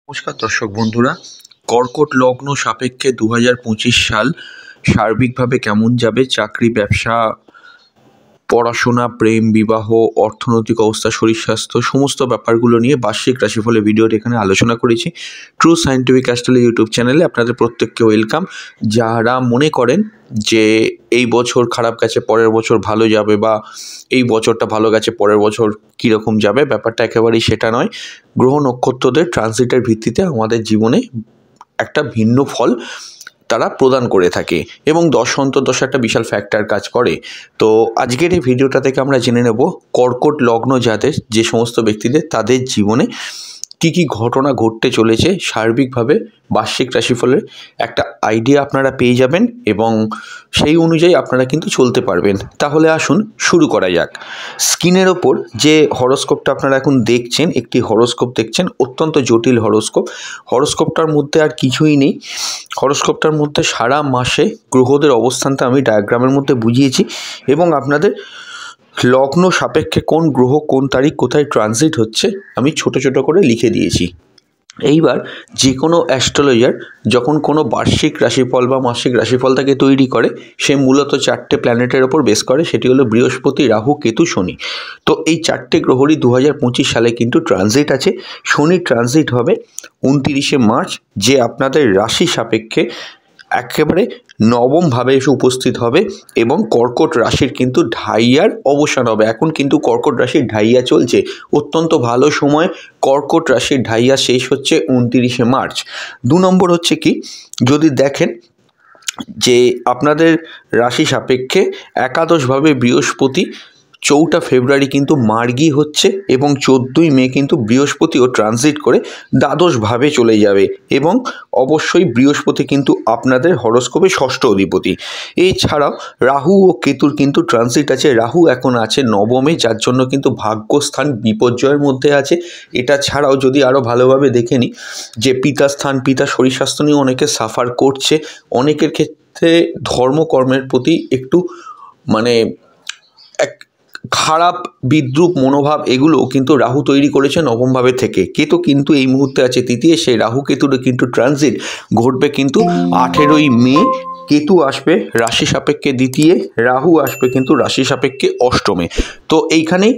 নমস্কার দর্শক বন্ধুরা, কর্কট লগ্ন সাপেক্ষে 2025 সাল সার্বিকভাবে কেমন যাবে? চাকরি, ব্যবসা, পড়াশোনা, প্রেম, বিবাহ, অর্থনৈতিক অবস্থা, শরীর স্বাস্থ্য সমস্ত ব্যাপারগুলো নিয়ে বার্ষিক রাশিফলের ভিডিওটি এখানে আলোচনা করেছি। ট্রু সায়েন্টিফিক অ্যাস্ট্রোলজি ইউটিউব চ্যানেলে আপনাদের প্রত্যেককে ওয়েলকাম। যারা মনে করেন যে এই বছর খারাপ গেছে, পরের বছর ভালো যাবে, বা এই বছরটা ভালো গেছে, পরের বছর কীরকম যাবে, ব্যাপারটা একেবারেই সেটা নয়। গ্রহ নক্ষত্রদের ট্রানজিটের ভিত্তিতে আমাদের জীবনে একটা ভিন্ন ফল তারা প্রদান করে থাকে এবং অন্তর্দশা একটা বিশাল ফ্যাক্টর কাজ করে। তো আজকের এই ভিডিওটা থেকে আমরা জেনে নেব কর্কট লগ্ন যাদের, যে সমস্ত ব্যক্তিদের তাদের জীবনে কী কী ঘটনা ঘটতে চলেছে। সার্বিকভাবে বার্ষিক রাশিফলের একটা আইডিয়া আপনারা পেয়ে যাবেন এবং সেই অনুযায়ী আপনারা কিন্তু চলতে পারবেন। তাহলে আসুন শুরু করা যাক। স্ক্রিনের ওপর যে হরোস্কোপটা আপনারা এখন দেখছেন, একটি হরোস্কোপ দেখছেন, অত্যন্ত জটিল হরোস্কোপ। হরোস্কোপটার মধ্যে আর কিছুই নেই। হরোস্কোপটার মধ্যে সারা মাসে গ্রহদের অবস্থানটা আমি ডায়াগ্রামের মধ্যে বুঝিয়েছি এবং আপনাদের লগ্ন সাপেক্ষে কোন গ্রহ কোন তারিখ কোথায় ট্রানজিট হচ্ছে আমি ছোট ছোট করে লিখে দিয়েছি। এইবার যে কোনো অ্যাস্ট্রোলজার যখন কোনো বার্ষিক রাশিফল বা মাসিক রাশিফল তাকে তৈরি করে, সে মূলত 4টে প্ল্যানেটের ওপর বেস করে। সেটি হলো বৃহস্পতি, রাহু, কেতু, শনি। তো এই 4টে গ্রহরই 2025 সালে কিন্তু ট্রানজিট আছে। শনি ট্রানজিট হবে 29শে মার্চ, যে আপনাদের রাশি সাপেক্ষে একেবারে নবমভাবে এসে উপস্থিত হবে এবং কর্কট রাশির কিন্তু ঢাইয়ার অবসান হবে। এখন কিন্তু কর্কট রাশির ঢাইয়া চলছে, অত্যন্ত ভালো সময়। কর্কট রাশির ঢাইয়া শেষ হচ্ছে 29শে মার্চ। 2 নম্বর হচ্ছে কি, যদি দেখেন যে আপনাদের রাশি সাপেক্ষে একাদশভাবে বৃহস্পতি 4 ফেব্রুয়ারি কিন্তু মার্গী হচ্ছে এবং 14ই মে কিন্তু বৃহস্পতিও ট্রানজিট করে দ্বাদশভাবে চলে যাবে এবং অবশ্যই বৃহস্পতি কিন্তু আপনাদের হরোস্কোপে ষষ্ঠ অধিপতি। এছাড়াও রাহু ও কেতুর কিন্তু ট্রানজিট আছে। রাহু এখন আছে নবমে, যার জন্য কিন্তু ভাগ্যস্থান বিপর্যয়ের মধ্যে আছে। এটা ছাড়াও যদি আরও ভালোভাবে দেখে নিই যে পিতাস্থান, পিতা শরীর স্বাস্থ্য নিয়ে অনেকে সাফার করছে। অনেকের ক্ষেত্রে ধর্মকর্মের প্রতি একটু এক খারাপ বিদ্রূপ মনোভাব, এগুলো কিন্তু রাহু তৈরি করেছে নবমভাবে থেকে। কেতু কিন্তু এই মুহূর্তে আছে তৃতীয়, সেই রাহু কেতুর কিন্তু ট্রানজিট ঘটবে কিন্তু 18ই মে। কেতু আসবে রাশি সাপেক্ষে দ্বিতীয়, রাহু আসবে কিন্তু রাশি সাপেক্ষে অষ্টমে। তো এইখানেই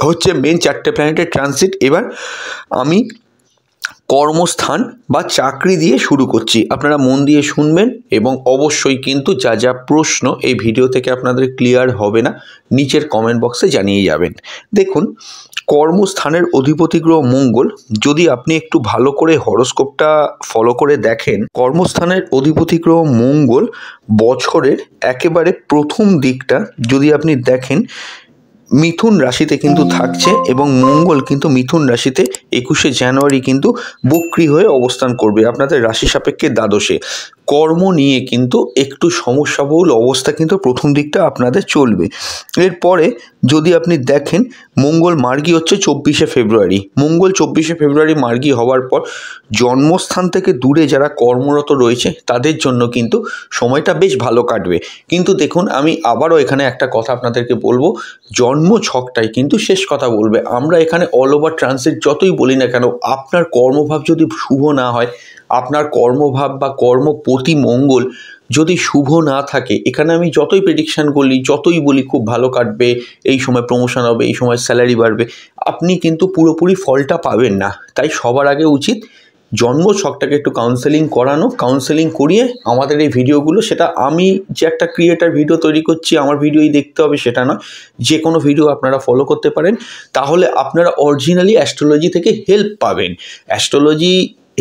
হচ্ছে মেন 4টে প্ল্যানেটের ট্রানজিট। এবার আমি কর্মস্থান বা চাকরি দিয়ে শুরু করছি, আপনারা মন দিয়ে শুনবেন এবং অবশ্যই কিন্তু যা যা প্রশ্ন এই ভিডিও থেকে আপনাদের ক্লিয়ার হবে না নিচের কমেন্ট বক্সে জানিয়ে যাবেন। দেখুন, কর্মস্থানের অধিপতি গ্রহ মঙ্গল, যদি আপনি একটু ভালো করে হরোস্কোপটা ফলো করে দেখেন, কর্মস্থানের অধিপতি গ্রহ মঙ্গল বছরের একেবারে প্রথম দিকটা যদি আপনি দেখেন মিথুন রাশিতে কিন্তু থাকছে এবং মঙ্গল কিন্তু মিথুন রাশিতে 21শে জানুয়ারি কিন্তু বক্রী হয়ে অবস্থান করবে আপনাদের রাশি সাপেক্ষে দ্বাদশে। কর্ম নিয়ে কিন্তু একটু সমস্যাবহুল অবস্থা কিন্তু প্রথম দিকটা আপনাদের চলবে। এরপরে যদি আপনি দেখেন মঙ্গল মার্গী হচ্ছে 24শে ফেব্রুয়ারি। মঙ্গল 24শে ফেব্রুয়ারি মার্গী হওয়ার পর জন্মস্থান থেকে দূরে যারা কর্মরত রয়েছে তাদের জন্য কিন্তু সময়টা বেশ ভালো কাটবে। কিন্তু দেখুন, আমি আবারও এখানে একটা কথা আপনাদেরকে বলবো, জন্ম ছকটাই কিন্তু শেষ কথা বলবে। আমরা এখানে অল ওভার ট্রানজিট যতই বলি না কেন, আপনার কর্মভাব যদি শুভ না হয়, আপনার কর্মভাব বা কর্মপতি মঙ্গল যদি শুভ না থাকে, এখানে আমি যতই প্রেডিকশান করি, যতই বলি খুব ভালো কাটবে, এই সময় প্রমোশন হবে, এই সময় স্যালারি বাড়বে, আপনি কিন্তু পুরোপুরি ফলটা পাবেন না। তাই সবার আগে উচিত জন্ম ছকটাকে একটু কাউন্সেলিং করানো। কাউন্সেলিং করিয়ে আমাদের এই ভিডিওগুলো, সেটা আমি যে একটা ক্রিয়েটার ভিডিও তৈরি করছি আমার ভিডিওই দেখতে হবে সেটা নয়, যে কোনো ভিডিও আপনারা ফলো করতে পারেন। তাহলে আপনারা অরিজিনালি অ্যাস্ট্রোলজি থেকে হেল্প পাবেন। অ্যাস্ট্রোলজি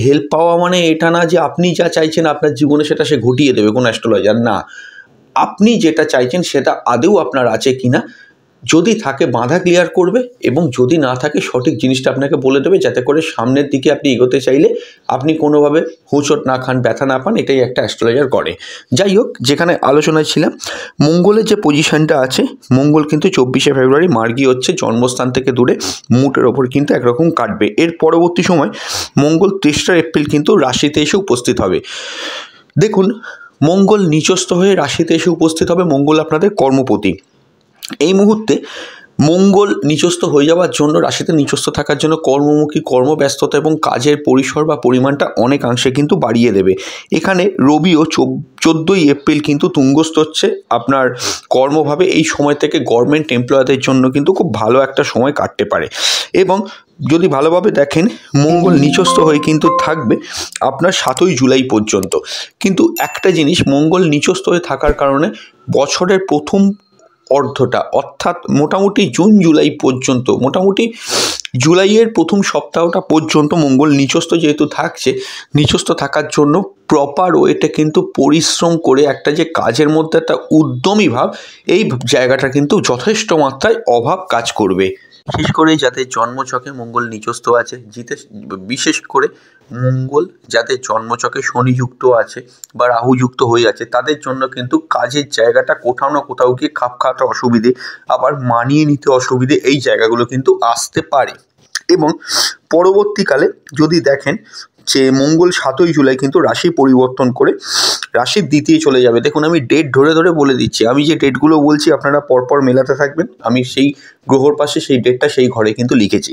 হেল্প পাওয়া মানে এটা না যে আপনি যা চাইছেন আপনার জীবনে সেটা সে ঘটিয়ে দেবে কোনো অ্যাস্ট্রোলজার, না। আপনি যেটা চাইছেন সেটা আদৌ আপনার আছে কিনা, যদি থাকে বাধা ক্লিয়ার করবে এবং যদি না থাকে সঠিক জিনিসটা আপনাকে বলে দেবে, যাতে করে সামনের দিকে আপনি এগোতে চাইলে আপনি কোনোভাবে হোঁচট না খান, ব্যথা না পান। এটাই একটা অ্যাস্ট্রোলজার করে। যাই হোক, যেখানে আলোচনায় ছিলাম, মঙ্গলের যে পজিশনটা আছে, মঙ্গল কিন্তু 24শে ফেব্রুয়ারি মার্গী হচ্ছে, জন্মস্থান থেকে দূরে, মুটের ওপর কিন্তু একরকম কাটবে। এর পরবর্তী সময় মঙ্গল 23 এপ্রিল কিন্তু রাশিতে এসে উপস্থিত হবে। দেখুন, মঙ্গল নিচস্থ হয়ে রাশিতে এসে উপস্থিত হবে। মঙ্গল আপনাদের কর্মপতি। এই মুহূর্তে মঙ্গল নিচস্থ হয়ে যাওয়ার জন্য, রাশিতে নিচস্থ থাকার জন্য কর্মমুখী, কর্মব্যস্ততা এবং কাজের পরিসর বা পরিমাণটা অনেকাংশে কিন্তু বাড়িয়ে দেবে। এখানে রবিও 14ই এপ্রিল কিন্তু তুঙ্গস্থ হচ্ছে আপনার কর্মভাবে। এই সময় থেকে গভর্নমেন্ট এমপ্লয়ারদের জন্য কিন্তু খুব ভালো একটা সময় কাটতে পারে। এবং যদি ভালোভাবে দেখেন, মঙ্গল নিচস্থ হয়ে কিন্তু থাকবে আপনার 7ই জুলাই পর্যন্ত। কিন্তু একটা জিনিস, মঙ্গল নিচস্থ হয়ে থাকার কারণে বছরের প্রথম অর্ধটা, অর্থাৎ মোটামুটি জুন জুলাই পর্যন্ত, মোটামুটি জুলাইয়ের প্রথম সপ্তাহটা পর্যন্ত মঙ্গল নিচস্থ যেহেতু থাকছে, নিচস্থ থাকার জন্য প্রপার ওয়েতে কিন্তু পরিশ্রম করে একটা যে কাজের মধ্যে একটা উদ্যমী ভাব, এই জায়গাটা কিন্তু যথেষ্ট মাত্রায় অভাব কাজ করবে। বিশেষ করে যাদের জন্মছকে মঙ্গল নিচস্থ আছে, বিশেষ করে মঙ্গল যাদের জন্মছকে শনিযুক্ত আছে বা রাহুযুক্ত হয়ে আছে, তাদের জন্য কিন্তু কাজের জায়গাটা কোথাও না কোথাও গিয়ে খাপ খাওয়াতে অসুবিধে, আবার মানিয়ে নিতে অসুবিধে, এই জায়গাগুলো কিন্তু আসতে পারে। এবং পরবর্তীকালে যদি দেখেন যে মঙ্গল 7ই জুলাই কিন্তু রাশি পরিবর্তন করে রাশির দ্বিতীয় চলে যাবে। দেখুন, আমি ডেট ধরে ধরে বলে দিচ্ছি, আমি যে ডেটগুলো বলছি আপনারা পরপর মেলাতে থাকবেন। আমি সেই গ্রহর পাশে সেই ডেটটা সেই ঘরে কিন্তু লিখেছি।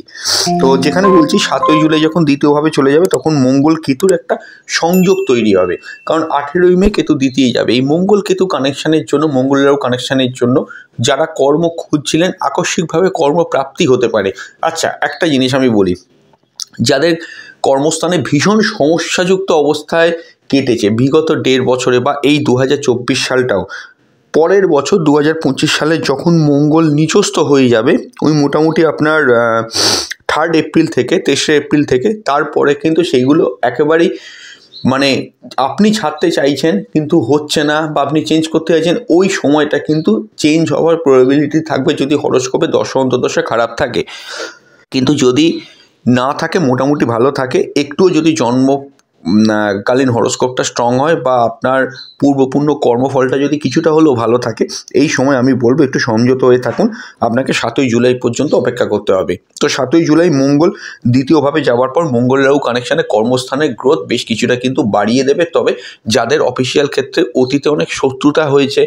তো যেখানে বলছি 7ই জুলাই যখন দ্বিতীয়ভাবে চলে যাবে, তখন মঙ্গল কেতুর একটা সংযোগ তৈরি হবে। কারণ 18ই মে কেতু দ্বিতীয় যাবে। এই মঙ্গল কেতু কানেকশানের জন্য, মঙ্গলেরও কানেকশানের জন্য যারা কর্ম খুঁজছিলেন, আকস্মিকভাবে কর্মপ্রাপ্তি হতে পারে। আচ্ছা, একটা জিনিস আমি বলি, যাদের কর্মস্থানে ভীষণ সমস্যাযুক্ত অবস্থায় কেটেছে বিগত 1.5 বছরে বা এই 2024 সালটাও, পরের বছর 2025 সালে যখন মঙ্গল নিচস্থ হয়ে যাবে, ওই মোটামুটি আপনার 3 এপ্রিল থেকে 23 এপ্রিল থেকে, তারপরে কিন্তু সেইগুলো একেবারেই মানে আপনি ছাড়তে চাইছেন কিন্তু হচ্ছে না, বা আপনি চেঞ্জ করতে চাইছেন, ওই সময়টা কিন্তু চেঞ্জ হওয়ার প্রবাবিলিটি থাকবে যদি হরোস্কোপে দশা অন্তর্দশা খারাপ থাকে। কিন্তু যদি না থাকে, মোটামুটি ভালো থাকে, একটুও যদি জন্মকালীন হরোস্কোপটা স্ট্রং হয় বা আপনার পূর্বপূর্ণ কর্মফলটা যদি কিছুটা হলেও ভালো থাকে, এই সময় আমি বলবো একটু সংযত হয়ে থাকুন। আপনাকে 7ই জুলাই পর্যন্ত অপেক্ষা করতে হবে। তো 7ই জুলাই মঙ্গল দ্বিতীয়ভাবে যাওয়ার পর মঙ্গলেরও কানেকশানে কর্মস্থানের গ্রোথ বেশ কিছুটা কিন্তু বাড়িয়ে দেবে। তবে যাদের অফিসিয়াল ক্ষেত্রে অতীতে অনেক শত্রুতা হয়েছে,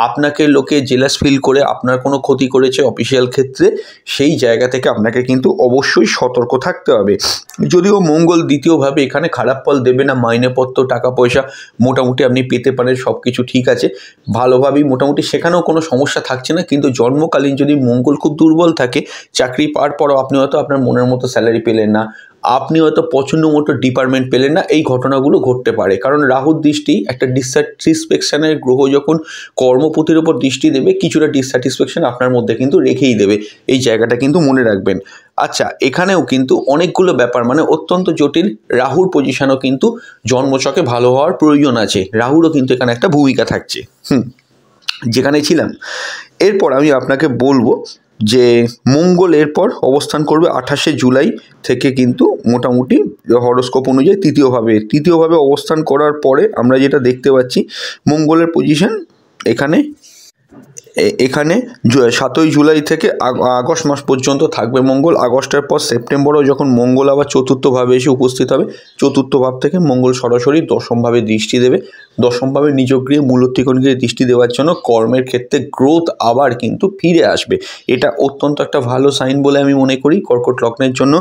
আপনাকে লোকে জেলাস ফিল করে আপনার কোনো ক্ষতি করেছে অফিসিয়াল ক্ষেত্রে, সেই জায়গা থেকে আপনাকে কিন্তু অবশ্যই সতর্ক থাকতে হবে। যদিও মঙ্গল দ্বিতীয়ভাবে এখানে খারাপ ফল দেবে না, মাইনেপত্র, টাকা পয়সা মোটামুটি আপনি পেতে পারেন, সব কিছু ঠিক আছে, ভালোভাবেই মোটামুটি সেখানেও কোনো সমস্যা থাকছে না। কিন্তু জন্মকালীন যদি মঙ্গল খুব দুর্বল থাকে, চাকরি পাওয়ার পরও আপনি হয়তো আপনার মনের মতো স্যালারি পেলেন না, আপনি হয়তো পছন্দ মতো ডিপার্টমেন্ট পেলেন না, এই ঘটনাগুলো ঘটতে পারে। কারণ রাহুর দৃষ্টি একটা ডিসস্যাটিসফ্যাকশানের গ্রহ যখন কর্মপতির ওপর দৃষ্টি দেবে, কিছুটা ডিসস্যাটিসফ্যাকশান আপনার মধ্যে কিন্তু রেখেই দেবে, এই জায়গাটা কিন্তু মনে রাখবেন। আচ্ছা, এখানেও কিন্তু অনেকগুলো ব্যাপার, মানে অত্যন্ত জটিল। রাহুর পজিশনও কিন্তু জন্মছকে ভালো হওয়ার প্রয়োজন আছে, রাহুরও কিন্তু এখানে একটা ভূমিকা থাকছে। যেখানে ছিলাম, এরপর আমি আপনাকে বলবো যে মঙ্গল এরপর অবস্থান করবে 28শে জুলাই থেকে, কিন্তু মোটামুটি হরোস্কোপ অনুযায়ী তৃতীয়ভাবে অবস্থান করার পরে আমরা যেটা দেখতে পাচ্ছি, মঙ্গলের পজিশন এখানে 7ই জুলাই থেকে আগস্ট মাস পর্যন্ত থাকবে মঙ্গল। আগস্টের পর সেপ্টেম্বরেও যখন মঙ্গল আবার চতুর্থভাবে এসে উপস্থিত হবে, চতুর্থ ভাব থেকে মঙ্গল সরাসরি দশমভাবে দৃষ্টি দেবে। দশমভাবে নিজগৃহে মূলত্রিকোণগৃহে দৃষ্টি দেওয়ার জন্য কর্মের ক্ষেত্রে গ্রোথ আবার কিন্তু ফিরে আসবে। এটা অত্যন্ত একটা ভালো সাইন বলে আমি মনে করি কর্কট লগ্নের জন্য।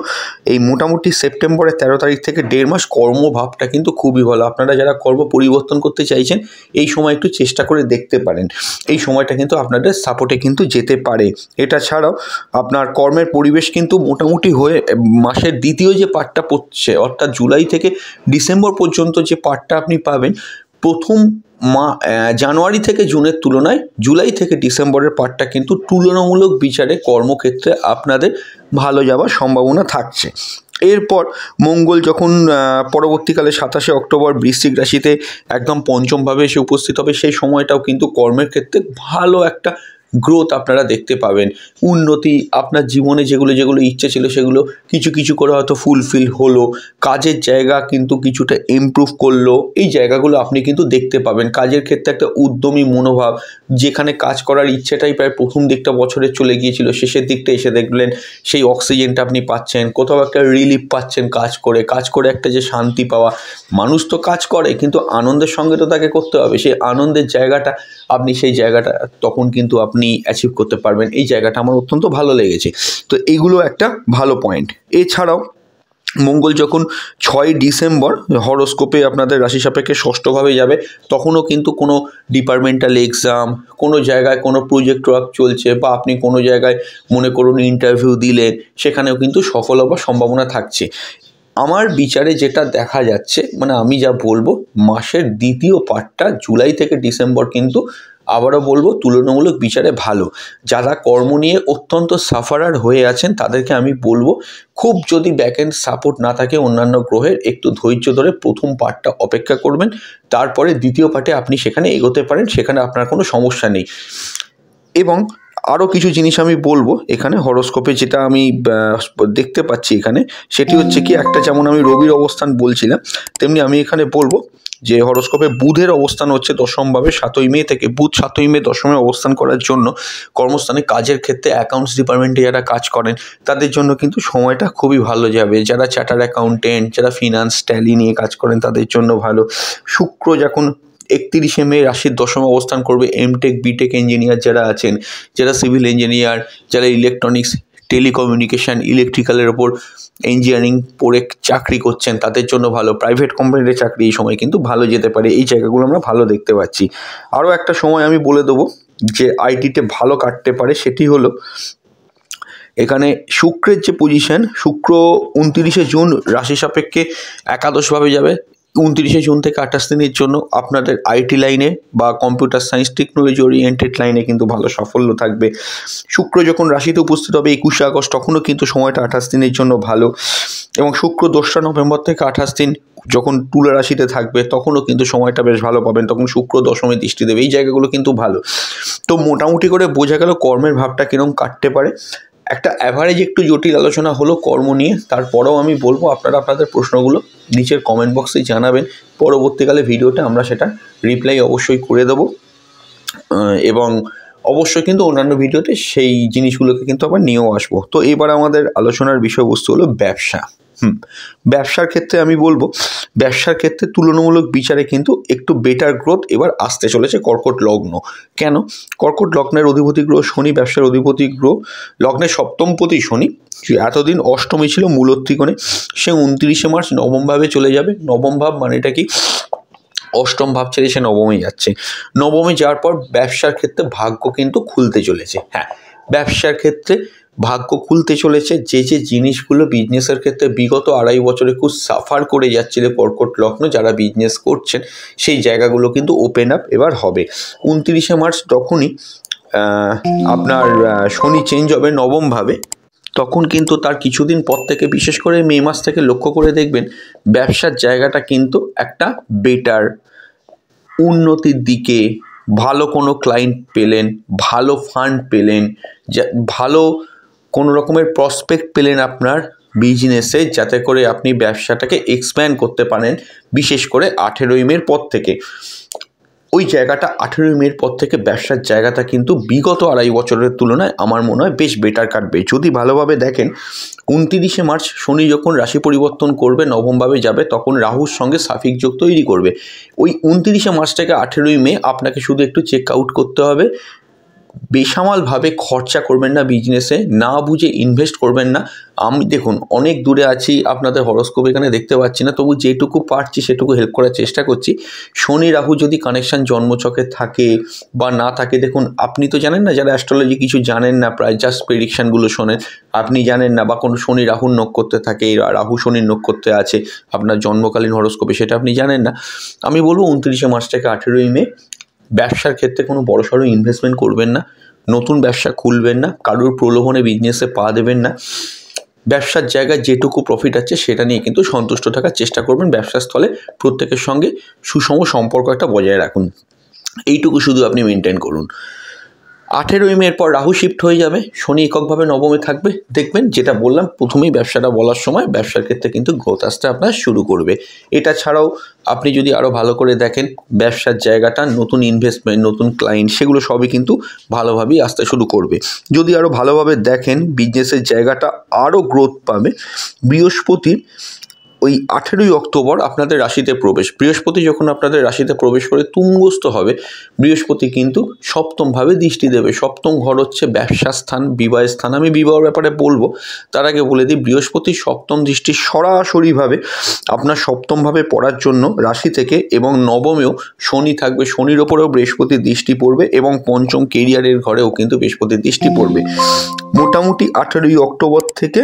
এই মোটামুটি সেপ্টেম্বরের 13 তারিখ থেকে 1.5 মাস কর্মভাবটা কিন্তু খুবই ভালো। আপনারা যারা কর্ম পরিবর্তন করতে চাইছেন, এই সময় একটু চেষ্টা করে দেখতে পারেন, এই সময়টা কিন্তু আপনাদের সাপোর্টে কিন্তু যেতে পারে। এটা ছাড়াও আপনার কর্মের পরিবেশ কিন্তু মোটামুটি হয়ে মাসের দ্বিতীয় যে পার্টটা পড়ছে, অর্থাৎ জুলাই থেকে ডিসেম্বর পর্যন্ত যে পার্টটা আপনি পাবেন, প্রথম জানুয়ারি থেকে জুনের তুলনায় জুলাই থেকে ডিসেম্বরের পার্টটা কিন্তু তুলনামূলক বিচারে কর্মক্ষেত্রে আপনাদের ভালো যাওয়ার সম্ভাবনা থাকছে। এরপর মঙ্গল যখন পরবর্তীকালে 27শে অক্টোবর বৃশ্চিক রাশিতে একদম পঞ্চমভাবে এসে উপস্থিত হবে, সেই সময়টাও কিন্তু কর্মের ক্ষেত্রে ভালো একটা গ্রোথ আপনারা দেখতে পাবেন। উন্নতি, আপনার জীবনে যেগুলো ইচ্ছে ছিল সেগুলো কিছু করে হয়তো ফুলফিল হলো, কাজের জায়গা কিন্তু কিছুটা ইমপ্রুভ করলো, এই জায়গাগুলো আপনি কিন্তু দেখতে পাবেন। কাজের ক্ষেত্রে একটা উদ্যমী মনোভাব, যেখানে কাজ করার ইচ্ছেটাই প্রায় প্রথম দিকটা বছরে চলে গিয়েছিল, শেষের দিকটা এসে দেখলেন সেই অক্সিজেনটা আপনি পাচ্ছেন, কোথাও একটা রিলিফ পাচ্ছেন কাজ করে একটা যে শান্তি পাওয়া। মানুষ তো কাজ করে, কিন্তু আনন্দের সঙ্গে তো তাকে করতে হবে, সেই আনন্দের জায়গাটা আপনি সেই জায়গাটা তখন কিন্তু আপনার আপনি অ্যাচিভ করতে পারবেন। এই জায়গাটা আমার অত্যন্ত ভালো লেগেছে। তো এইগুলো একটা ভালো পয়েন্ট। এছাড়াও মঙ্গল যখন 6ই ডিসেম্বর হরোস্কোপে আপনাদের রাশি সাপেক্ষে ষষ্ঠভাবে যাবে, তখনও কিন্তু কোনো ডিপার্টমেন্টাল এক্সাম, কোনো জায়গায় কোনো প্রজেক্ট ওয়ার্ক চলছে, বা আপনি কোনো জায়গায় মনে করুন ইন্টারভিউ দিলেন, সেখানেও কিন্তু সফল হবার সম্ভাবনা থাকছে। আমার বিচারে যেটা দেখা যাচ্ছে, মানে আমি যা বলবো, মাসের দ্বিতীয় পার্টটা জুলাই থেকে ডিসেম্বর কিন্তু আবারও বলবো তুলনামূলক বিচারে ভালো। যারা কর্ম নিয়ে অত্যন্ত সাফারার হয়ে আছেন তাদেরকে আমি বলবো, খুব যদি ব্যাকএন্ড সাপোর্ট না থাকে অন্যান্য গ্রহের, একটু ধৈর্য ধরে প্রথম পার্টটা অপেক্ষা করবেন, তারপরে দ্বিতীয় পার্টে আপনি সেখানে এগোতে পারেন, সেখানে আপনার কোনো সমস্যা নেই। এবং আরও কিছু জিনিস আমি বলবো এখানে হরোস্কোপে, যেটা আমি দেখতে পাচ্ছি এখানে, সেটি হচ্ছে কি, একটা যেমন আমি রবির অবস্থান বলছিলাম, তেমনি আমি এখানে বলবো যে হরোস্কোপে বুধের অবস্থান হচ্ছে দশমভাবে 7ই মে থেকে। বুধ 7ই মে দশমে অবস্থান করার জন্য কর্মস্থানে কাজের ক্ষেত্রে অ্যাকাউন্টস ডিপার্টমেন্টে যারা কাজ করেন তাদের জন্য কিন্তু সময়টা খুবই ভালো যাবে। যারা চার্টার অ্যাকাউন্টেন্ট, যারা ফিনান্স ট্যালি নিয়ে কাজ করেন তাদের জন্য ভালো। শুক্র যখন 31শে মে রাশির দশমে অবস্থান করবে, এমটেক বিটেক ইঞ্জিনিয়ার যারা আছেন, যারা সিভিল ইঞ্জিনিয়ার, যারা ইলেকট্রনিক্স, টেলিকমিউনিকেশান, ইলেকট্রিক্যালের ওপর ইঞ্জিনিয়ারিং পড়ে চাকরি করছেন তাদের জন্য ভালো। প্রাইভেট কোম্পানিতে চাকরি এই সময় কিন্তু ভালো যেতে পারে। এই জায়গাগুলো আমরা ভালো দেখতে পাচ্ছি। আরও একটা সময় আমি বলে দেবো যে আইটিতে ভালো কাটতে পারে, সেটি হলো এখানে শুক্রের যে পজিশন, শুক্র 29শে জুন রাশি সাপেক্ষে একাদশভাবে যাবে। 29শে জুন থেকে 28 দিনের জন্য আপনাদের আইটি লাইনে বা কম্পিউটার সায়েন্স টেকনোলজি ওরিয়েন্টেড লাইনে কিন্তু ভালো সাফল্য থাকবে। শুক্র যখন রাশিতে উপস্থিত হবে 21শে আগস্ট, তখনও কিন্তু সময়টা 28 দিনের জন্য ভালো। এবং শুক্র 2রা নভেম্বর থেকে 28 দিন যখন তুলা রাশিতে থাকবে, তখনও কিন্তু সময়টা বেশ ভালো পাবেন, তখন শুক্র দশমে দৃষ্টি দেবে। এই জায়গাগুলো কিন্তু ভালো। তো মোটামুটি করে বোঝা গেল কর্মের ভাবটা কীরকম কাটতে পারে। একটা অ্যাভারেজ একটু জটিল আলোচনা হলো কর্ম নিয়ে। তারপরেও আমি বলবো আপনারা আপনাদের প্রশ্নগুলো নিচের কমেন্ট বক্সে জানাবেন, পরবর্তীকালে ভিডিওতে আমরা সেটা রিপ্লাই অবশ্যই করে দেবো। এবং অবশ্যই কিন্তু অন্যান্য ভিডিওতে সেই জিনিসগুলোকে কিন্তু আবার নিয়েও আসবো। তো এবার আমাদের আলোচনার বিষয়বস্তু হলো ব্যবসা। ব্যবসার ক্ষেত্রে আমি বলবো, ব্যবসার ক্ষেত্রে তুলনামূলক বিচারে কিন্তু একটু বেটার গ্রোথ এবার আসতে চলেছে কর্কট লগ্ন। কেন? কর্কট লগ্নের অধিপতি গ্রহ শনি, ব্যবসার অধিপতি গ্রহ, লগ্নের সপ্তমপতি শনি, এতদিন অষ্টমী ছিল মূল ত্রিকোণে, সে 29শে মার্চ নবম ভাবে চলে যাবে। নবম ভাব মানে এটা কি? অষ্টম ভাব ছেড়ে সে নবমে যাচ্ছে। নবমে যাওয়ার পর ব্যবসার ক্ষেত্রে ভাগ্য কিন্তু খুলতে চলেছে। হ্যাঁ, ব্যবসার ক্ষেত্রে ভাগ্য খুলতে চলেছে। যে যে জিনিসগুলো বিজনেসের ক্ষেত্রে বিগত 2.5 বছরে খুব সাফার করে যাচ্ছিল কর্কট লগ্ন যারা বিজনেস করছেন, সেই জায়গাগুলো কিন্তু ওপেন আপ এবার হবে। 29শে মার্চ তখনই আপনার শনি চেঞ্জ হবে নবমভাবে, তখন কিন্তু তার কিছুদিন পর থেকে, বিশেষ করে মে মাস থেকে লক্ষ্য করে দেখবেন ব্যবসার জায়গাটা কিন্তু একটা বেটার উন্নতির দিকে, ভালো কোনো ক্লায়েন্ট পেলেন, ভালো ফান্ড পেলেন, ভালো কোনো রকমের প্রসপেক্ট পেলেন আপনার বিজনেসে, যাতে করে আপনি ব্যবসাটাকে এক্সপ্যান্ড করতে পারেন। বিশেষ করে 18ই মের পর থেকে ওই জায়গাটা, 18ই মের পর থেকে ব্যবসার জায়গাটা কিন্তু বিগত 2.5 বছরের তুলনায় আমার মনে হয় বেশ বেটার কাটবে। যদি ভালোভাবে দেখেন, 29শে মার্চ শনি যখন রাশি পরিবর্তন করবে, নবমভাবে যাবে, তখন রাহুর সঙ্গে সাফিক যোগ তৈরি করবে। ওই 29শে মার্চ থেকে 18ই মে আপনাকে শুধু একটু চেক আউট করতে হবে। বেসামালভাবে খরচা করবেন না বিজনেসে, না বুঝে ইনভেস্ট করবেন না। আমি দেখুন অনেক দূরে আছি, আপনাদের হরোস্কোপ এখানে দেখতে পাচ্ছি না, তবু যেটুকু পারছি সেটুকু হেল্প করার চেষ্টা করছি। শনি রাহু যদি কানেকশান জন্মছকে থাকে বা না থাকে, দেখুন আপনি তো জানেন না, যারা অ্যাস্ট্রোলজি কিছু জানেন না, প্রায় জাস্ট প্রেডিকশানগুলো শোনেন, আপনি জানেন না, বা কোনো শনি রাহুর নক্ষত্রে থাকে, রাহু শনির নক্ষত্রে আছে আপনার জন্মকালীন হরোস্কোপে, সেটা আপনি জানেন না। আমি বলবো 29শে মার্চ থেকে 18ই মে ব্যবসার ক্ষেত্রে কোনো বড়সড় ইনভেস্টমেন্ট করবেন না, নতুন ব্যবসা খুলবেন না, কারোর প্রলোভনে বিজনেসে পা দেবেন না। ব্যবসার জায়গায় যেটুকু প্রফিট আছে সেটা নিয়ে কিন্তু সন্তুষ্ট থাকার চেষ্টা করবেন। ব্যবসার স্থলে প্রত্যেকের সঙ্গে সুষম সম্পর্ক একটা বজায় রাখুন, এইটুকু শুধু আপনি মেনটেন করুন। 18ই মের পর রাহু শিফট হয়ে যাবে, শনি এককভাবে নবমে থাকবে। দেখবেন যেটা বললাম প্রথমেই ব্যবসাটা বলার সময়, ব্যবসার ক্ষেত্রে কিন্তু গ্রোথ আসতে আপনার শুরু করবে। এটা ছাড়াও আপনি যদি আরও ভালো করে দেখেন, ব্যবসার জায়গাটা, নতুন ইনভেস্টমেন্ট, নতুন ক্লায়েন্ট, সেগুলো সবই কিন্তু ভালোভাবেই আসতে শুরু করবে। যদি আরও ভালোভাবে দেখেন, বিজনেসের জায়গাটা আরও গ্রোথ পাবে। বৃহস্পতির ওই 18ই অক্টোবর আপনাদের রাশিতে প্রবেশ, বৃহস্পতি যখন আপনাদের রাশিতে প্রবেশ করে তুঙ্গস্থ হবে, বৃহস্পতি কিন্তু সপ্তমভাবে দৃষ্টি দেবে। সপ্তম ঘর হচ্ছে ব্যবসা স্থান, বিবাহের স্থান। আমি বিবাহের ব্যাপারে বলবো, তার আগে বলে দিই, বৃহস্পতির সপ্তম দৃষ্টি সরাসরিভাবে আপনার সপ্তমভাবে পড়ার জন্য রাশি থেকে, এবং নবমেও শনি থাকবে, শনির ওপরেও বৃহস্পতির দৃষ্টি পড়বে, এবং পঞ্চম কেরিয়ারের ঘরেও কিন্তু বৃহস্পতির দৃষ্টি পড়বে। মোটামুটি 18ই অক্টোবর থেকে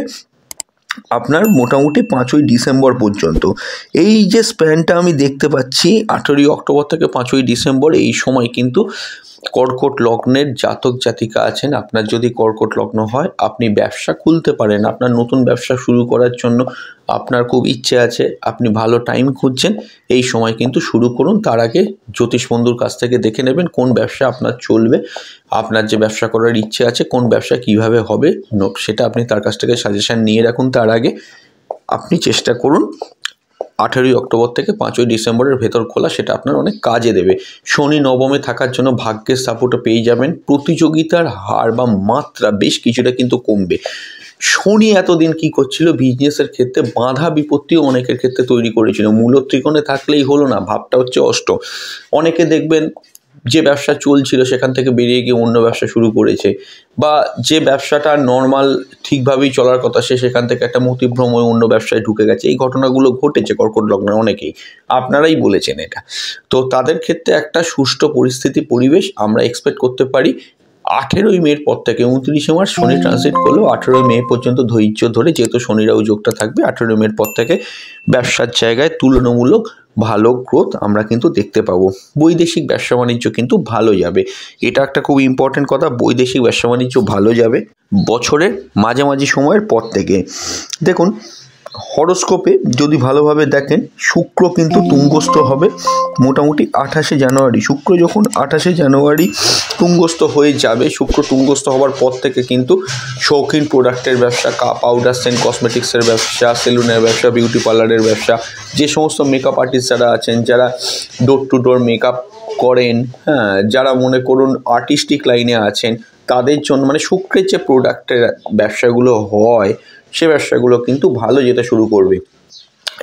আপনার মোটামুটি 5ই ডিসেম্বর পর্যন্ত এই যে স্প্যানটা আমি দেখতে পাচ্ছি, 18ই অক্টোবর থেকে 5ই ডিসেম্বর, এই সময় কিন্তু কর্কট লগ্নের জাতক জাতিকা আছেন, আপনার যদি কর্কট লগ্ন হয়, আপনি ব্যবসা খুলতে পারেন। আপনার নতুন ব্যবসা শুরু করার জন্য আপনার খুব ইচ্ছে আছে, আপনি ভালো টাইম খুঁজছেন, এই সময় কিন্তু শুরু করুন। তার আগে জ্যোতিষ বন্ধুর কাছ থেকে দেখে নেবেন কোন ব্যবসা আপনার চলবে, আপনার যে ব্যবসা করার ইচ্ছে আছে, কোন ব্যবসা কিভাবে হবে, সেটা আপনি তার কাছ থেকে সাজেশান নিয়ে রাখুন। তার আগে আপনি চেষ্টা করুন 18ই অক্টোবর থেকে 5ই ডিসেম্বরের ভেতর খোলা, সেটা আপনার অনেক কাজে দেবে। শনি নবমে থাকার জন্য ভাগ্যের সাপোর্টও পেয়ে যাবেন। প্রতিযোগিতার হার বা মাত্রা বেশ কিছুটা কিন্তু কমবে। শনি এতদিন কি করছিল, বিজনেসের ক্ষেত্রে বাধা বিপত্তিও অনেকের ক্ষেত্রে তৈরি করেছিল। মূল ত্রিকোণে থাকলেই হলো না, ভাবটা হচ্ছে অষ্ট। অনেকে দেখবেন যে ব্যবসা চলছিল সেখান থেকে বেরিয়ে গিয়ে অন্য ব্যবসা শুরু করেছে, বা যে ব্যবসাটা নর্মাল ঠিকভাবেই চলার কথা, সেখান থেকে একটা মতিভ্রম হয়ে অন্য ব্যবসায় ঢুকে গেছে। এই ঘটনাগুলো ঘটেছে কর্কট লগ্নের অনেকেই, আপনারাই বলেছেন এটা। তো তাদের ক্ষেত্রে একটা সুষ্ঠু পরিস্থিতি পরিবেশ আমরা এক্সপেক্ট করতে পারি। 18ই মের পর থেকে 29শে মার্চ শনি ট্রানজিট করলেও 18ই মে পর্যন্ত ধৈর্য ধরে, যেহেতু শনিরাও যোগটা থাকবে, 18ই মের পর থেকে ব্যবসার জায়গায় তুলনামূলক ভালো গ্রোথ আমরা কিন্তু দেখতে পাবো। বৈদেশিক ব্যবসা বাণিজ্য কিন্তু ভালো যাবে, এটা একটা খুব ইম্পর্টেন্ট কথা। বৈদেশিক ব্যবসা বাণিজ্য ভালো যাবে বছরের মাঝামাঝি সময়ের পর থেকে। দেখুন হরোস্কোপে যদি ভালোভাবে দেখেন, শুক্র কিন্তু তুঙ্গস্থ হবে মোটামুটি 28শে জানুয়ারি। শুক্র যখন 28শে জানুয়ারি তুঙ্গস্থ হয়ে যাবে, শুক্র তুঙ্গস্থ হওয়ার পর থেকে কিন্তু শৌখিন প্রোডাক্টের ব্যবসা, পাউডার সেন্ট কসমেটিক্সের ব্যবসা, সেলুনের ব্যবসা, বিউটি পার্লারের ব্যবসা, যে সমস্ত মেকআপ আর্টিস্ট যারা আছেন, যারা ডোর টু ডোর মেকআপ করেন, হ্যাঁ, যারা মনে করুন আর্টিস্টিক লাইনে আছেন, তাদের জন্য মানে শুক্রের যে প্রোডাক্টের ব্যবসাগুলো হয়, সে ব্যবসাগুলো কিন্তু ভালো যেতে শুরু করবে।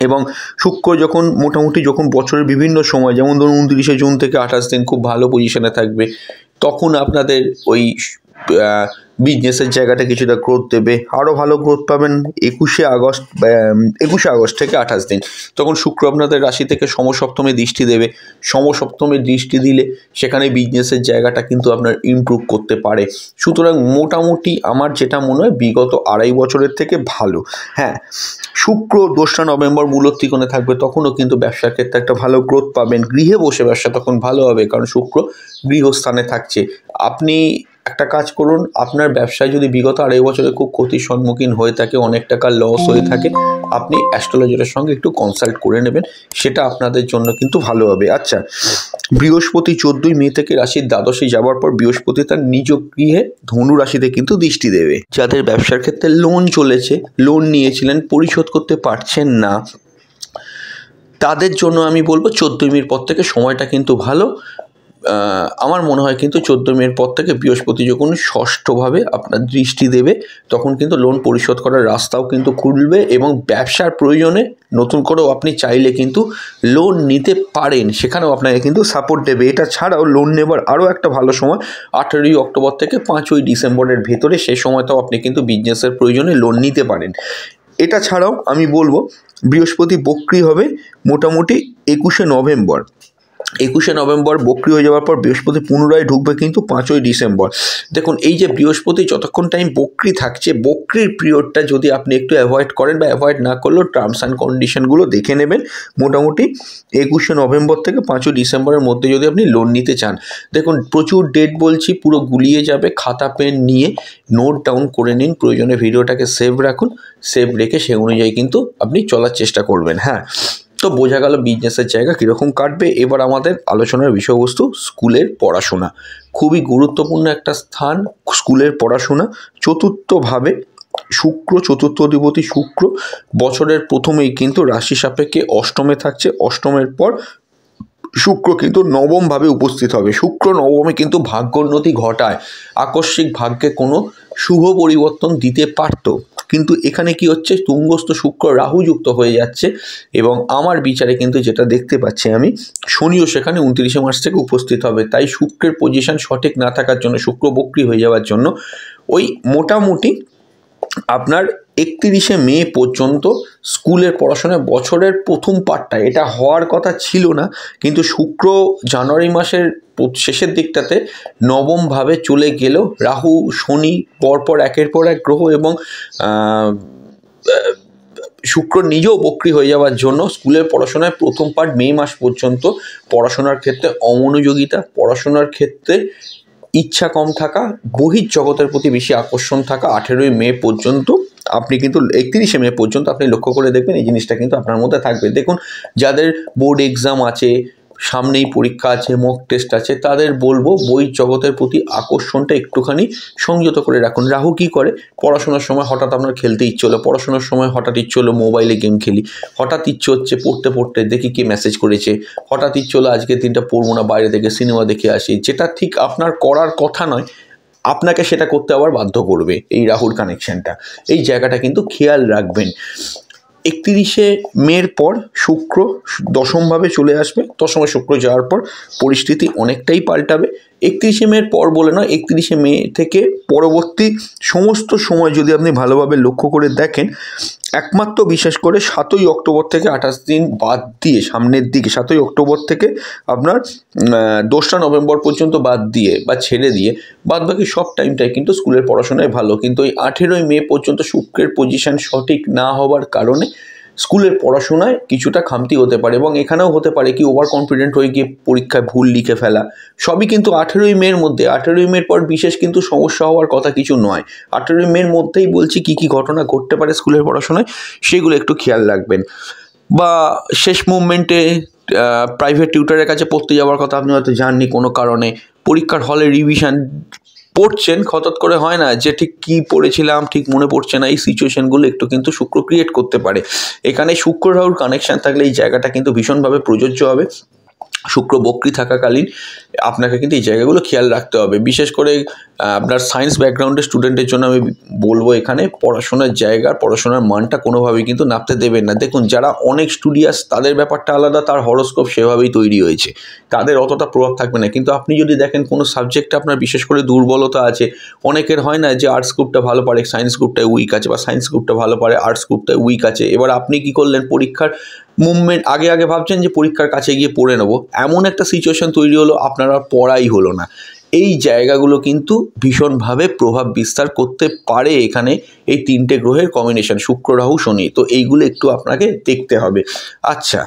এবং শুক্র যখন মোটামুটি যখন বছরের বিভিন্ন সময়, যেমন ধরুন 29শে জুন থেকে 28 দিন খুব ভালো পজিশনে থাকবে, তখন আপনাদের ওই বিজনেসের জায়গাটা কিছুটা গ্রোথ দেবে। আরও ভালো গ্রোথ পাবেন 21শে আগস্ট থেকে 28 দিন, তখন শুক্র আপনাদের রাশি থেকে সমসপ্তমে দৃষ্টি দেবে। সমসপ্তমে দৃষ্টি দিলে সেখানে বিজনেসের জায়গাটা কিন্তু আপনার ইমপ্রুভ করতে পারে। সুতরাং মোটামুটি আমার যেটা মনে হয় বিগত 2.5 বছরের থেকে ভালো। হ্যাঁ, শুক্র 2রা নভেম্বর মূল ত্রিকোণে থাকবে, তখনও কিন্তু ব্যবসার ক্ষেত্রে একটা ভালো গ্রোথ পাবেন। গৃহে বসে ব্যবসা তখন ভালো হবে, কারণ শুক্র গৃহস্থানে থাকছে। আপনি একটা কাজ করুন, আপনার ব্যবসায় যদি বিগত 2.5 বছরে খুব ক্ষতির সম্মুখীন হয়ে থাকে, অনেক টাকা লস হয়ে থাকে, আপনি অ্যাস্ট্রোলজারের সঙ্গে একটু কনসাল্ট করে নেবেন, সেটা আপনাদের জন্য কিন্তু ভালো হবে। আচ্ছা, বৃহস্পতি 14ই মে থেকে রাশির দ্বাদশে যাওয়ার পর বৃহস্পতি তার নিজ গৃহে ধনু রাশিতে কিন্তু দৃষ্টি দেবে। যাদের ব্যবসার ক্ষেত্রে লোন চলেছে, লোন নিয়েছিলেন, পরিশোধ করতে পারছেন না, তাদের জন্য আমি বলবো 14ই মের পর থেকে সময়টা কিন্তু ভালো। আমার মনে হয় কিন্তু 14 মের পর থেকে বৃহস্পতি যখন ষষ্ঠভাবে আপনার দৃষ্টি দেবে, তখন কিন্তু লোন পরিশোধ করার রাস্তাও কিন্তু খুলবে, এবং ব্যবসার প্রয়োজনে নতুন করেও আপনি চাইলে কিন্তু লোন নিতে পারেন, সেখানেও আপনাকে কিন্তু সাপোর্ট দেবে। এটা ছাড়াও লোন নেবার আরও একটা ভালো সময় 18ই অক্টোবর থেকে 5ই ডিসেম্বরের ভেতরে, সেই সময়টাও আপনি কিন্তু বিজনেসের প্রয়োজনে লোন নিতে পারেন। এটা ছাড়াও আমি বলবো বৃহস্পতি বক্রি হবে মোটামুটি 21শে নভেম্বর। 21শে নভেম্বর বক্রি হয়ে যাওয়ার পর বৃহস্পতি পুনরায় ঢুকবে কিন্তু 5ই ডিসেম্বর। দেখুন এই যে বৃহস্পতি যতক্ষণ টাইম বক্রি থাকছে, বক্রির পিরিয়ডটা যদি আপনি একটু অ্যাভয়েড করেন, বা অ্যাভয়েড না করলেও টার্মস অ্যান্ড কন্ডিশনগুলো দেখে নেবেন, মোটামুটি 21শে নভেম্বর থেকে 5ই ডিসেম্বরের মধ্যে যদি আপনি লোন নিতে চান, দেখুন প্রচুর ডেট বলছি, পুরো গুলিয়ে যাবে। খাতা পেন নিয়ে নোট ডাউন করে নিন, প্রয়োজনে ভিডিওটাকে সেভ রাখুন, সেভ রেখে সে অনুযায়ী কিন্তু আপনি চলার চেষ্টা করবেন। হ্যাঁ, তো বোঝা গেল বিজনেসের জায়গা কীরকম কাটবে। এবার আমাদের আলোচনার বিষয়বস্তু স্কুলের পড়াশোনা। খুবই গুরুত্বপূর্ণ একটা স্থান স্কুলের পড়াশোনা। চতুর্থভাবে শুক্র, চতুর্থ অধিপতি শুক্র বছরের প্রথমেই কিন্তু রাশি সাপেক্ষে অষ্টমে থাকছে। অষ্টমের পর শুক্র কিন্তু নবমভাবে উপস্থিত হবে। শুক্র নবমে কিন্তু ভাগ্যোন্নতি ঘটায়, আকস্মিক ভাগ্যে কোনো শুভ পরিবর্তন দিতে পারত, কিন্তু এখানে কি হচ্ছে, তুঙ্গস্থ শুক্র রাহু যুক্ত হয়ে যাচ্ছে এবং আমার বিচারে কিন্তু যেটা দেখতে পাচ্ছি আমি, শনিও সেখানে 29শে মার্চ থেকে উপস্থিত হবে। তাই শুক্রের পজিশন সঠিক না থাকার জন্য, শুক্র বক্রী হয়ে যাওয়ার জন্য ওই মোটামুটি আপনার 31শে মে পর্যন্ত স্কুলের পড়াশোনায় বছরের প্রথম পার্টটা এটা হওয়ার কথা ছিল না, কিন্তু শুক্র জানুয়ারি মাসের শেষের দিকটাতে নবমভাবে চলে গেল। রাহু শনি পরপর একের পর এক গ্রহ এবং শুক্র নিজেও বক্রী হয়ে যাওয়ার জন্য স্কুলের পড়াশোনায় প্রথম পার্ট মে মাস পর্যন্ত পড়াশোনার ক্ষেত্রে অমনোযোগিতা, পড়াশোনার ক্ষেত্রে ইচ্ছা কম থাকা, বহির্জগতের প্রতি বেশি আকর্ষণ থাকা 18ই মে পর্যন্ত আপনি কিন্তু 31শে মে পর্যন্ত আপনি লক্ষ্য করে দেখবেন এই জিনিসটা কিন্তু আপনার মধ্যে থাকবে। দেখুন, যাদের বোর্ড এক্সাম আছে, সামনেই পরীক্ষা আছে, মক টেস্ট আছে, তাদের বলবো বহির্জগতের প্রতি আকর্ষণটা একটুখানি সংযত করে রাখুন। রাহু কী করে, পড়াশোনার সময় হঠাৎ আপনার খেলতে ইচ্ছে হলো, পড়াশোনার সময় হঠাৎ ইচ্ছে হলো মোবাইলে গেম খেলি, হঠাৎ ইচ্ছে হচ্ছে পড়তে পড়তে দেখি কে মেসেজ করেছে, হঠাৎ ইচ্ছে হলো আজকের দিনটা পড়বো না, বাইরে থেকে সিনেমা দেখে আসি, যেটা ঠিক আপনার করার কথা নয়, আপনাকে সেটা করতে আবার বাধ্য করবে এই রাহুর কানেকশানটা। এই জায়গাটা কিন্তু খেয়াল রাখবেন। 31শে মের পর শুক্র দশমভাবে চলে আসবে। দশমে শুক্র যাওয়ার পর পরিস্থিতি অনেকটাই পাল্টাবে। 31শে মের পর বলে নয়, 31শে মে থেকে পরবর্তী সমস্ত সময় যদি আপনি ভালোভাবে লক্ষ্য করে দেখেন, একমাত্র বিশেষ করে 7ই অক্টোবর থেকে 28 দিন বাদ দিয়ে সামনের দিকে, 7ই অক্টোবর থেকে আপনার 2রা নভেম্বর পর্যন্ত বাদ দিয়ে বা ছেড়ে দিয়ে বাদবাকি সব টাইমটাই কিন্তু স্কুলের পড়াশোনায় ভালো। কিন্তু এই 18ই মে পর্যন্ত শুক্রের পজিশন সঠিক না হওয়ার কারণে স্কুলের পড়াশোনায় কিছুটা খামতি হতে পারে এবং এখানেও হতে পারে কি ওভার কনফিডেন্ট হয়ে গিয়ে পরীক্ষায় ভুল লিখে ফেলা। সবই কিন্তু 18ই মের মধ্যে। 18ই মের পর বিশেষ কিন্তু সমস্যা হওয়ার কথা কিছু নয়। 18ই মের মধ্যেই বলছি কি কি ঘটনা ঘটতে পারে স্কুলের পড়াশোনায়, সেগুলো একটু খেয়াল রাখবেন। বা শেষ মুভমেন্টে প্রাইভেট টিউটারের কাছে পড়তে যাওয়ার কথা আপনি হয়তো জাননি কোনো কারণে, পরীক্ষার হলে রিভিশন পড়ছেন, হঠাৎ করে হয় না যে ঠিক কী পড়েছিলাম ঠিক মনে পড়ছে না, এই সিচুয়েশানগুলো একটু কিন্তু শুক্র ক্রিয়েট করতে পারে। এখানে শুক্র রাহুর কানেকশান থাকলে এই জায়গাটা কিন্তু ভীষণভাবে প্রযোজ্য হবে। শুক্র বক্রী থাকাকালীন আপনাকে কিন্তু এই জায়গাগুলো খেয়াল রাখতে হবে। বিশেষ করে আপনার সায়েন্স ব্যাকগ্রাউন্ডের স্টুডেন্টের জন্য আমি বলবো এখানে পড়াশোনার জায়গা, পড়াশোনার মানটা কোনোভাবেই কিন্তু নামতে দেবেন না। দেখুন, যারা অনেক স্টুডিয়াস তাদের ব্যাপারটা আলাদা, তার হরোস্কোপ সেভাবেই তৈরি হয়েছে, তাদের অতটা প্রভাব থাকবে না। কিন্তু আপনি যদি দেখেন কোনো সাবজেক্টে আপনার বিশেষ করে দুর্বলতা আছে, অনেকের হয় না যে আর্টস গ্রুপটা ভালো পারে সায়েন্স গ্রুপটায় উইক আছে, বা সায়েন্স গ্রুপটা ভালো পারে আর্টস গ্রুপটায় উইক আছে। এবার আপনি কি করলেন, পরীক্ষার মুভমেন্ট আগে আগে ভাবছেন যে পরীক্ষার কাছে গিয়ে পড়ে নেবো, এমন একটা সিচুয়েশন তৈরি হলো আপনার আর পড়াই হলো না। এই জায়গাগুলো কিন্তু ভীষণভাবে প্রভাব বিস্তার করতে পারে এখানে এই 3টে গ্রহের কম্বিনেশন, শুক্র রাহু শনি। তো এইগুলো একটু আপনাকে দেখতে হবে। আচ্ছা,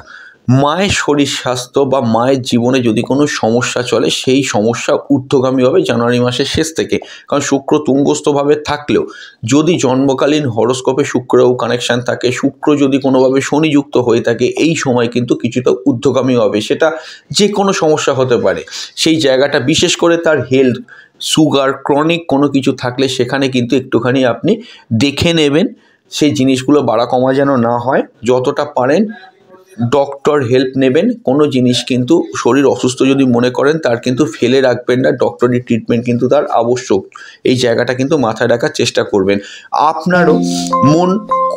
মায়ের শরীর স্বাস্থ্য বা মায়ের জীবনে যদি কোনো সমস্যা চলে, সেই সমস্যা ঊর্ধ্বগামী হবে জানুয়ারি মাসের শেষ থেকে। কারণ শুক্র তুঙ্গস্থভাবে থাকলেও যদি জন্মকালীন হরোস্কোপে শুক্র রাহু কানেকশান থাকে, শুক্র যদি কোনোভাবে শনিযুক্ত হয়ে থাকে, এই সময় কিন্তু কিছুটা ঊর্ধ্বগামী হবে। সেটা যে কোনো সমস্যা হতে পারে। সেই জায়গাটা বিশেষ করে তার হেলথ, সুগার, ক্রনিক কোনো কিছু থাকলে সেখানে কিন্তু একটুখানি আপনি দেখে নেবেন, সেই জিনিসগুলো বাড়া কমা যেন না হয়। যতটা পারেন ডক্টর হেল্প নেবেন। কোনো জিনিস কিন্তু শরীর অসুস্থ যদি মনে করেন তার কিন্তু ফেলে রাখবেন না, ডক্টরি ট্রিটমেন্ট কিন্তু তার আবশ্যক। এই জায়গাটা কিন্তু মাথায় রাখার চেষ্টা করবেন। আপনারও মন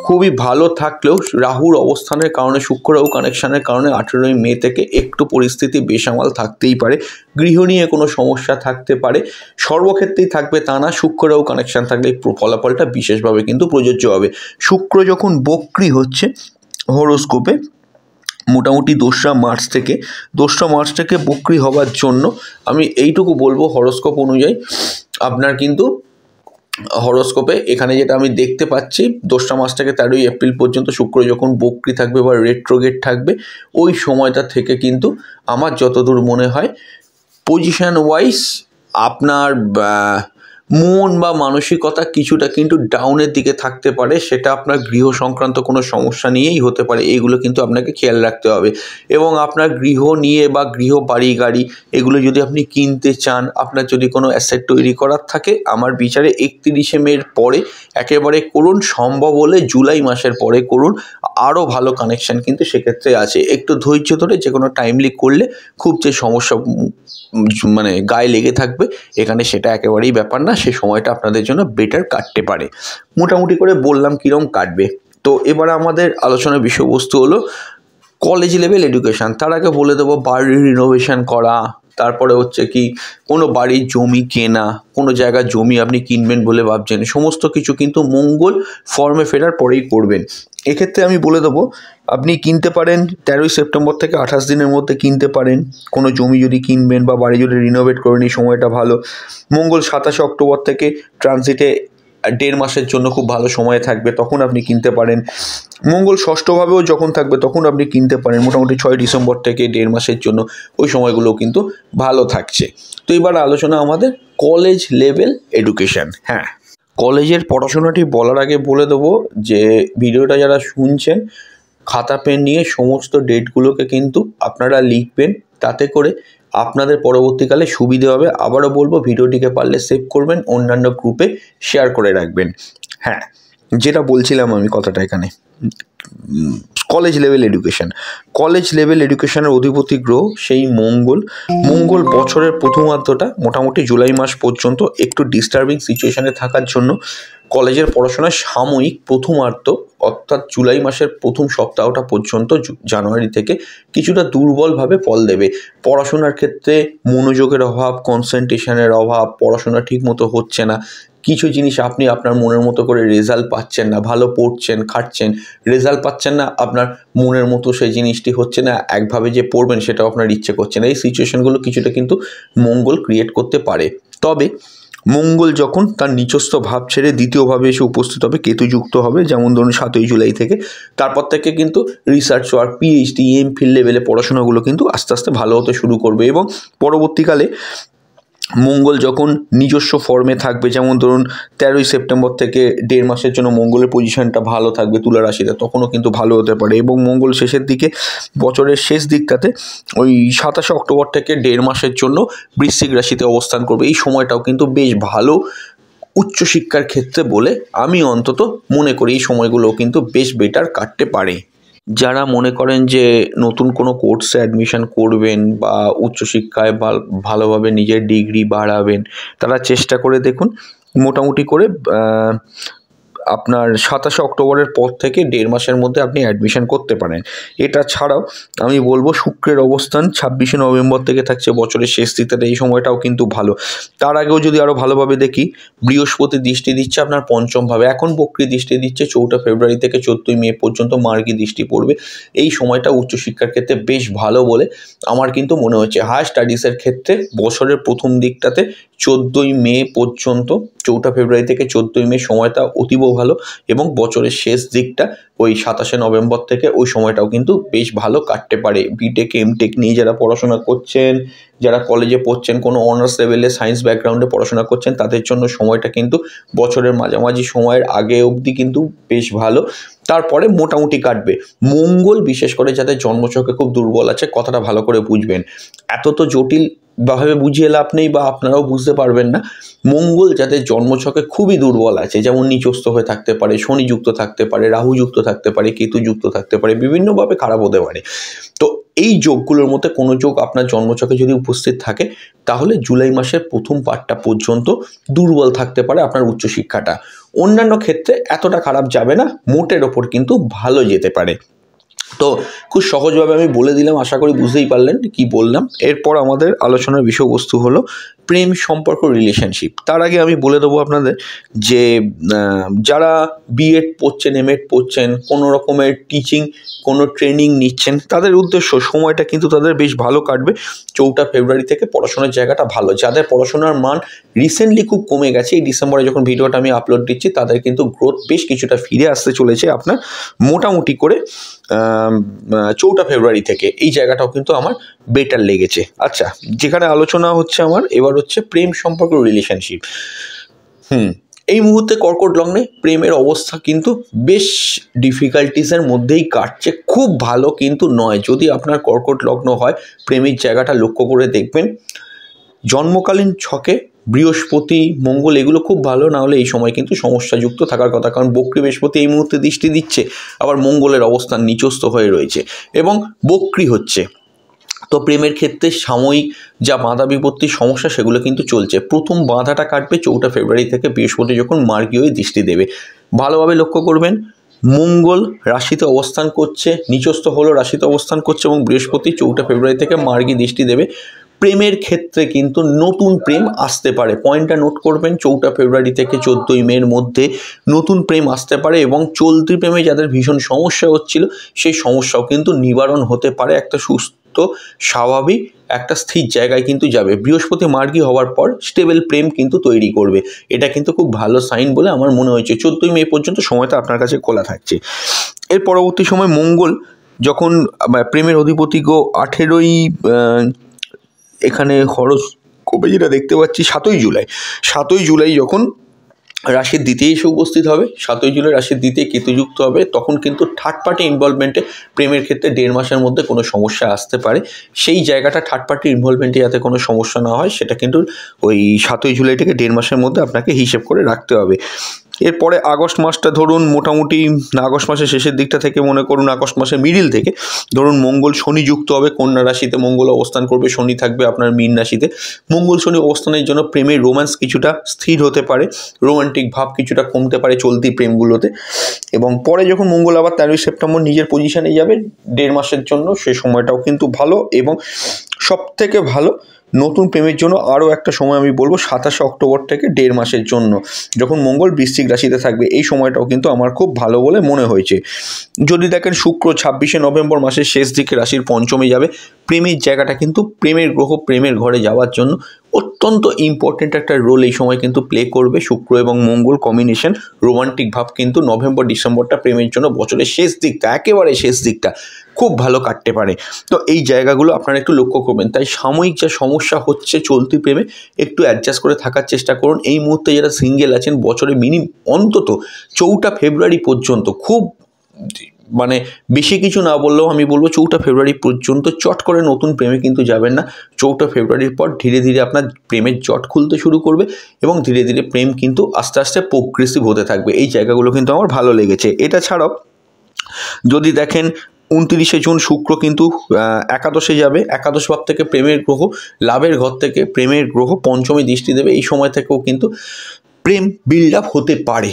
খুবই ভালো থাকলেও রাহুর অবস্থানের কারণে, শুক্র রাহু কানেকশানের কারণে 18ই মে থেকে একটু পরিস্থিতি বেসামাল থাকতেই পারে। গৃহ নিয়ে কোনো সমস্যা থাকতে পারে, সর্বক্ষেত্রেই থাকবে তা না। শুক্র রাহু কানেকশান থাকলে এই ফলাফলটা বিশেষভাবে কিন্তু প্রযোজ্য হবে। শুক্র যখন বক্রী হচ্ছে হরোস্কোপে মোটামুটি 2রা মার্চ থেকে বক্রী হওয়ার জন্য আমি এইটুকু বলবো, হরোস্কোপ অনুযায়ী আপনার কিন্তু হরোস্কোপে এখানে যেটা আমি দেখতে পাচ্ছি, 2রা মার্চ থেকে 13ই এপ্রিল পর্যন্ত শুক্র যখন বক্রী থাকবে বা রেট্রোগেট থাকবে, ওই সময়টা থেকে কিন্তু আমার যতদূর মনে হয় পজিশন ওয়াইজ আপনার মন বা মানসিকতা কিছুটা কিন্তু ডাউনের দিকে থাকতে পারে, সেটা আপনার গৃহ সংক্রান্ত কোনো সমস্যা নিয়েই হতে পারে। এগুলো কিন্তু আপনাকে খেয়াল রাখতে হবে। এবং আপনার গৃহ নিয়ে বা গৃহ বাড়ি গাড়ি এগুলো যদি আপনি কিনতে চান, আপনার যদি কোনো অ্যাসেট তৈরি করার থাকে, আমার বিচারে 31শে মের পরে একেবারে করুন, সম্ভব হলে জুলাই মাসের পরে করুন, আরও ভালো কানেকশান কিন্তু সেক্ষেত্রে আছে। একটু ধৈর্য ধরে যে কোনো টাইমলি করলে খুব যে সমস্যা মানে গায়ে লেগে থাকবে এখানে সেটা একেবারেই ব্যাপার না, সে সময়টা আপনাদের জন্য বেটার কাটতে পারে। মোটামুটি করে বললাম কীরকম কাটবে। তো এবার আমাদের আলোচনার বিষয়বস্তু হলো কলেজ লেভেল এডুকেশান। তার আগে বলে দেবো বাড়ির রিনোভেশন করা, তারপরে হচ্ছে কি কোনো বাড়ির জমি কেনা, কোনো জায়গার জমি আপনি কিনবেন বলে ভাবছেন, সমস্ত কিছু কিন্তু মঙ্গল ফর্মে ফেরার পরেই করবেন। এক্ষেত্রে আমি বলে দেবো আপনি কিনতে পারেন 13ই সেপ্টেম্বর থেকে 28 দিনের মধ্যে কিনতে পারেন কোনো জমি যদি কিনবেন বা বাড়ি যদি রিনোভেট করেন, এই সময়টা ভালো। মঙ্গল 27শে অক্টোবর থেকে ট্রানজিটে 1.5 মাসের জন্য খুব ভালো সময় থাকবে, তখন আপনি কিনতে পারেন। মঙ্গল ষষ্ঠভাবেও যখন থাকবে তখন আপনি কিনতে পারেন, মোটামুটি 6 ডিসেম্বর থেকে 1.5 মাসের জন্য ওই সময়গুলো কিন্তু ভালো থাকছে। তো এবার আলোচনা আমাদের কলেজ লেভেল এডুকেশান। হ্যাঁ, কলেজের পড়াশোনাটি বলার আগে বলে দেবো যে ভিডিওটা যারা শুনছেন খাতা পেন নিয়ে সমস্ত ডেটগুলোকে কিন্তু আপনারা লিখবেন, তাতে করে আপনাদের পরবর্তীকালে সুবিধে হবে। আবারও বলবো ভিডিওটিকে পারলে সেভ করবেন, অন্যান্য গ্রুপে শেয়ার করে রাখবেন। হ্যাঁ, যেটা বলছিলাম আমি কথাটা এখানে, college level education. College level এডুকেশানের অধিপতি গ্রহ সেই মঙ্গল। মঙ্গল বছরের প্রথমার্ধটা মোটামুটি জুলাই মাস পর্যন্ত একটু ডিস্টার্বিং সিচুয়েশানে থাকার জন্য কলেজের পড়াশোনার সাময়িক প্রথমার্ধ অর্থাৎ জুলাই মাসের প্রথম সপ্তাহটা পর্যন্ত জানুয়ারি থেকে কিছুটা দুর্বলভাবে ফল দেবে। পড়াশোনার ক্ষেত্রে মনোযোগের অভাব, কনসেন্ট্রেশনের অভাব, পড়াশোনা ঠিকমতো হচ্ছে না, কিছু জিনিস আপনি আপনার মনের মতো করে রেজাল্ট পাচ্ছেন না, ভালো পড়ছেন খাটছেন, রেজাল্ট পাচ্ছেন না, আপনার মনের মতো সেই জিনিসটি হচ্ছে না, একভাবে যে পড়বেন সেটাও আপনার ইচ্ছে করছে না। এই সিচুয়েশনগুলো কিছুটা কিন্তু মঙ্গল ক্রিয়েট করতে পারে। তবে মঙ্গল যখন তার নিচস্থ ভাব ছেড়ে দ্বিতীয়ভাবে এসে উপস্থিত হবে, কেতু যুক্ত হবে, যেমন ধরুন 7ই জুলাই থেকে, তারপর থেকে কিন্তু রিসার্চ ওয়ার্ক, পিএইচডি, এমফিল লেভেলে পড়াশোনাগুলো কিন্তু আস্তে আস্তে ভালো হতে শুরু করবে। এবং পরবর্তীকালে মঙ্গল যখন নিজস্ব ফর্মে থাকবে, যেমন ধরুন 13ই সেপ্টেম্বর থেকে 1.5 মাসের জন্য মঙ্গলের পজিশনটা ভালো থাকবে তুলা রাশিতে, তখনও কিন্তু ভালো হতে পারে। এবং মঙ্গল শেষের দিকে, বছরের শেষ দিকটাতে ওই 27শে অক্টোবর থেকে 1.5 মাসের জন্য বৃশ্চিক রাশিতে অবস্থান করবে। এই সময়টাও কিন্তু বেশ ভালো উচ্চশিক্ষার ক্ষেত্রে বলে আমি অন্তত মনে করি। এই সময়গুলোও কিন্তু বেশ বেটার কাটতে পারে। যারা মনে করেন যে নতুন কোনো কোর্সে অ্যাডমিশন করবেন বা উচ্চশিক্ষায় ভালোভাবে নিজের ডিগ্রি বাড়াবেন, তারা চেষ্টা করে দেখুন মোটামুটি করে আপনার 27শে অক্টোবরের পর থেকে 1.5 মাসের মধ্যে আপনি অ্যাডমিশন করতে পারেন। এটা ছাড়াও আমি বলবো শুক্রের অবস্থান 26শে নভেম্বর থেকে থাকছে বছরের শেষ দিকটাতে, এই সময়টাও কিন্তু ভালো। তার আগেও যদি আরও ভালোভাবে দেখি, বৃহস্পতি দৃষ্টি দিচ্ছে আপনার পঞ্চম ভাবে, এখন বক্রী দৃষ্টি দিচ্ছে 4 ফেব্রুয়ারি থেকে 14ই মে পর্যন্ত মার্গী দৃষ্টি পড়বে। এই সময়টা উচ্চশিক্ষার ক্ষেত্রে বেশ ভালো বলে আমার কিন্তু মনে হচ্ছে। হায়ার স্টাডিজের ক্ষেত্রে বছরের প্রথম দিকটাতে 14ই মে পর্যন্ত, 4 ফেব্রুয়ারি থেকে 14ই মে সময়টা অতীব ভালো, এবং বছরের শেষ দিকটা ওই 27শে নভেম্বর থেকে ওই সময়টাও কিন্তু বেশ ভালো কাটতে পারে। বিটেক এমটেক নিয়ে যারা পড়াশোনা করছেন, যারা কলেজে পড়ছেন, কোনো অনার্স লেভেলে সায়েন্স ব্যাকগ্রাউন্ডে পড়াশোনা করছেন, তাদের জন্য সময়টা কিন্তু বছরের মাঝামাঝি সময়ের আগে অবধি কিন্তু বেশ ভালো, তারপরে মোটামুটি কাটবে। মঙ্গল বিশেষ করে যাদের জন্মছকে খুব দুর্বল আছে, কথাটা ভালো করে বুঝবেন, এত তো জটিল ভাবে বুঝিয়ে লাভ নেই বা আপনারাও বুঝতে পারবেন না। মঙ্গল যাদের জন্মছকে খুবই দুর্বল আছে, যেমন নিচস্থ হয়ে থাকতে পারে, শনি যুক্ত থাকতে পারে, রাহু যুক্ত থাকতে পারে, কেতু যুক্ত থাকতে পারে, বিভিন্নভাবে খারাপ হতে পারে। তো এই যোগগুলোর মধ্যে কোনো যোগ আপনার জন্মছকে যদি উপস্থিত থাকে, তাহলে জুলাই মাসের প্রথম পার্টটা পর্যন্ত দুর্বল থাকতে পারে আপনার উচ্চশিক্ষাটা। অন্যান্য ক্ষেত্রে এতটা খারাপ যাবে না, মোটের ওপর কিন্তু ভালো যেতে পারে। তো খুব সহজভাবে আমি বলে দিলাম, আশা করি বুঝতেই পারলেন কি বললাম। এরপর আমাদের আলোচনার বিষয়বস্তু হলো প্রেম সম্পর্ক, রিলেশনশিপ। তার আগে আমি বলে দেবো আপনাদের যে যারা বিএড পড়ছেন, এমএড পড়ছেন, কোনো রকমের টিচিং কোনো ট্রেনিং নিচ্ছেন, তাদের উদ্দেশ্য সময়টা কিন্তু তাদের বেশ ভালো কাটবে। 4 ফেব্রুয়ারি থেকে পড়াশোনার জায়গাটা ভালো। যাদের পড়াশোনার মান রিসেন্টলি খুব কমে গেছে, এই ডিসেম্বরে যখন ভিডিওটা আমি আপলোড দিচ্ছি, তাদের কিন্তু গ্রোথ বেশ কিছুটা ফিরে আসতে চলেছে আপনার মোটামুটি করে 4 ফেব্রুয়ারি থেকে। এই জায়গাটাও কিন্তু আমার বেটার লেগেছে। আচ্ছা, যেখানে আলোচনা হচ্ছে আমার এবার হচ্ছে প্রেম সম্পর্ক, রিলেশনশিপ। এই মুহূর্তে কর্কট লগ্নে প্রেমের অবস্থা কিন্তু বেশ ডিফিকাল্টিসের মধ্যেই কাটছে, খুব ভালো কিন্তু নয়। যদি আপনার কর্কট লগ্ন হয়, প্রেমের জায়গাটা লক্ষ্য করে দেখবেন জন্মকালীন ছকে বৃহস্পতি মঙ্গল এগুলো খুব ভালো, না হলে এই সময় কিন্তু সমস্যাযুক্ত থাকার কথা। কারণ বক্রী বৃহস্পতি এই মুহূর্তে দৃষ্টি দিচ্ছে, আবার মঙ্গলের অবস্থান নিচস্থ হয়ে রয়েছে এবং বক্রী হচ্ছে। তো প্রেমের ক্ষেত্রে সাময়িক যা বাধা বিপত্তির সমস্যা সেগুলো কিন্তু চলছে। প্রথম বাধাটা কাটবে 4 ফেব্রুয়ারি থেকে, বৃহস্পতি যখন মার্গীয় দৃষ্টি দেবে। ভালোভাবে লক্ষ্য করবেন মঙ্গল রাশিতে অবস্থান করছে, নিচস্থ হলো রাশিতে অবস্থান করছে এবং বৃহস্পতি 4 ফেব্রুয়ারি থেকে মার্গী দৃষ্টি দেবে। প্রেমের ক্ষেত্রে কিন্তু নতুন প্রেম আসতে পারে, পয়েন্টটা নোট করবেন। 4 ফেব্রুয়ারি থেকে 14 মের মধ্যে নতুন প্রেম আসতে পারে এবং চলতি প্রেমে যাদের ভীষণ সমস্যা হচ্ছিল সেই সমস্যাও কিন্তু নিবারণ হতে পারে, একটা সুস্থ স্বাভাবিক একটা স্থির জায়গায় কিন্তু যাবে। বৃহস্পতি মার্গী হওয়ার পর স্টেবল প্রেম কিন্তু তৈরি করবে, এটা কিন্তু খুব ভালো সাইন বলে আমার মনে হয়েছে। 14 মে পর্যন্ত সময়টা আপনার কাছে খোলা থাকছে। এর পরবর্তী সময় মঙ্গল যখন প্রেমের অধিপতি গো 18ই এখানে হরস্কোপে যেটা দেখতে পাচ্ছি 7ই জুলাই যখন রাশির দ্বিতীয় এসে উপস্থিত হবে, 7ই জুলাই রাশির দ্বিতীয় কেতুযুক্ত হবে, তখন কিন্তু থার্ড পার্টি ইনভলভমেন্টে প্রেমের ক্ষেত্রে 1.5 মাসের মধ্যে কোনো সমস্যা আসতে পারে। সেই জায়গাটা থার্ড পার্টি ইনভলভমেন্টে যাতে কোনো সমস্যা না হয় সেটা কিন্তু ওই 7ই জুলাই থেকে 1.5 মাসের মধ্যে আপনাকে হিসেব করে রাখতে হবে। এরপরে আগস্ট মাসটা ধরুন মোটামুটি আগস্ট মাসের শেষের দিকটা থেকে মনে করুন আগস্ট মাসের মিডিল থেকে ধরুন মঙ্গল শনি যুক্ত হবে, কন্যা রাশিতে মঙ্গল অবস্থান করবে, শনি থাকবে আপনার মীন রাশিতে। মঙ্গল শনি অবস্থানের জন্য প্রেমের রোম্যান্স কিছুটা স্থির হতে পারে, রোমান্টিক ভাব কিছুটা কমতে পারে চলতি প্রেমগুলোতে। এবং পরে যখন মঙ্গল আবার 13ই সেপ্টেম্বর নিজের পজিশনে যাবে 1.5 মাসের জন্য, সেই সময়টাও কিন্তু ভালো। এবং সবথেকে ভালো নতুন প্রেমের জন্য আরও একটা সময় আমি বলবো 27 অক্টোবর থেকে 1.5 মাসের জন্য, যখন মঙ্গল বৃশ্চিক রাশিতে থাকবে। এই সময়টাও কিন্তু আমার খুব ভালো বলে মনে হয়েছে। যদি দেখেন শুক্র 26শে নভেম্বর মাসের শেষ দিকে রাশির পঞ্চমে যাবে, প্রেমের জায়গাটা কিন্তু প্রেমের গ্রহ প্রেমের ঘরে যাওয়ার জন্য অত্যন্ত ইম্পর্টেন্ট একটা রোল এই সময় কিন্তু প্লে করবে। শুক্র এবং মঙ্গল কম্বিনেশন, রোমান্টিক ভাব কিন্তু নভেম্বর ডিসেম্বরটা প্রেমের জন্য বছরের শেষ দিকটা, একেবারে শেষ দিকটা খুব ভালো কাটতে পারে। তো এই জায়গাগুলো আপনারা একটু লক্ষ্য করবেন। তাই সাময়িক যা সমস্যা হচ্ছে চলতি প্রেমে একটু অ্যাডজাস্ট করে থাকার চেষ্টা করুন। এই মুহূর্তে যারা সিঙ্গেল আছেন বছরে অন্তত 4 ফেব্রুয়ারি পর্যন্ত খুব মানে বেশি কিছু না বললেও আমি বলবো 4 ফেব্রুয়ারি পর্যন্ত চট করে নতুন প্রেমে কিন্তু যাবেন না। 4 ফেব্রুয়ারির পর ধীরে ধীরে আপনার প্রেমের জট খুলতে শুরু করবে এবং ধীরে ধীরে প্রেম কিন্তু আস্তে আস্তে প্রোগ্রেসিভ হতে থাকবে। এই জায়গাগুলো কিন্তু আমার ভালো লেগেছে। এটা ছাড়াও যদি দেখেন 29শে জুন শুক্র কিন্তু একাদশে যাবে, একাদশ ভাব থেকে প্রেমের গ্রহ লাভের ঘর থেকে প্রেমের গ্রহ পঞ্চমী দৃষ্টি দেবে। এই সময় থেকেও কিন্তু প্রেম বিল্ড আপ হতে পারে।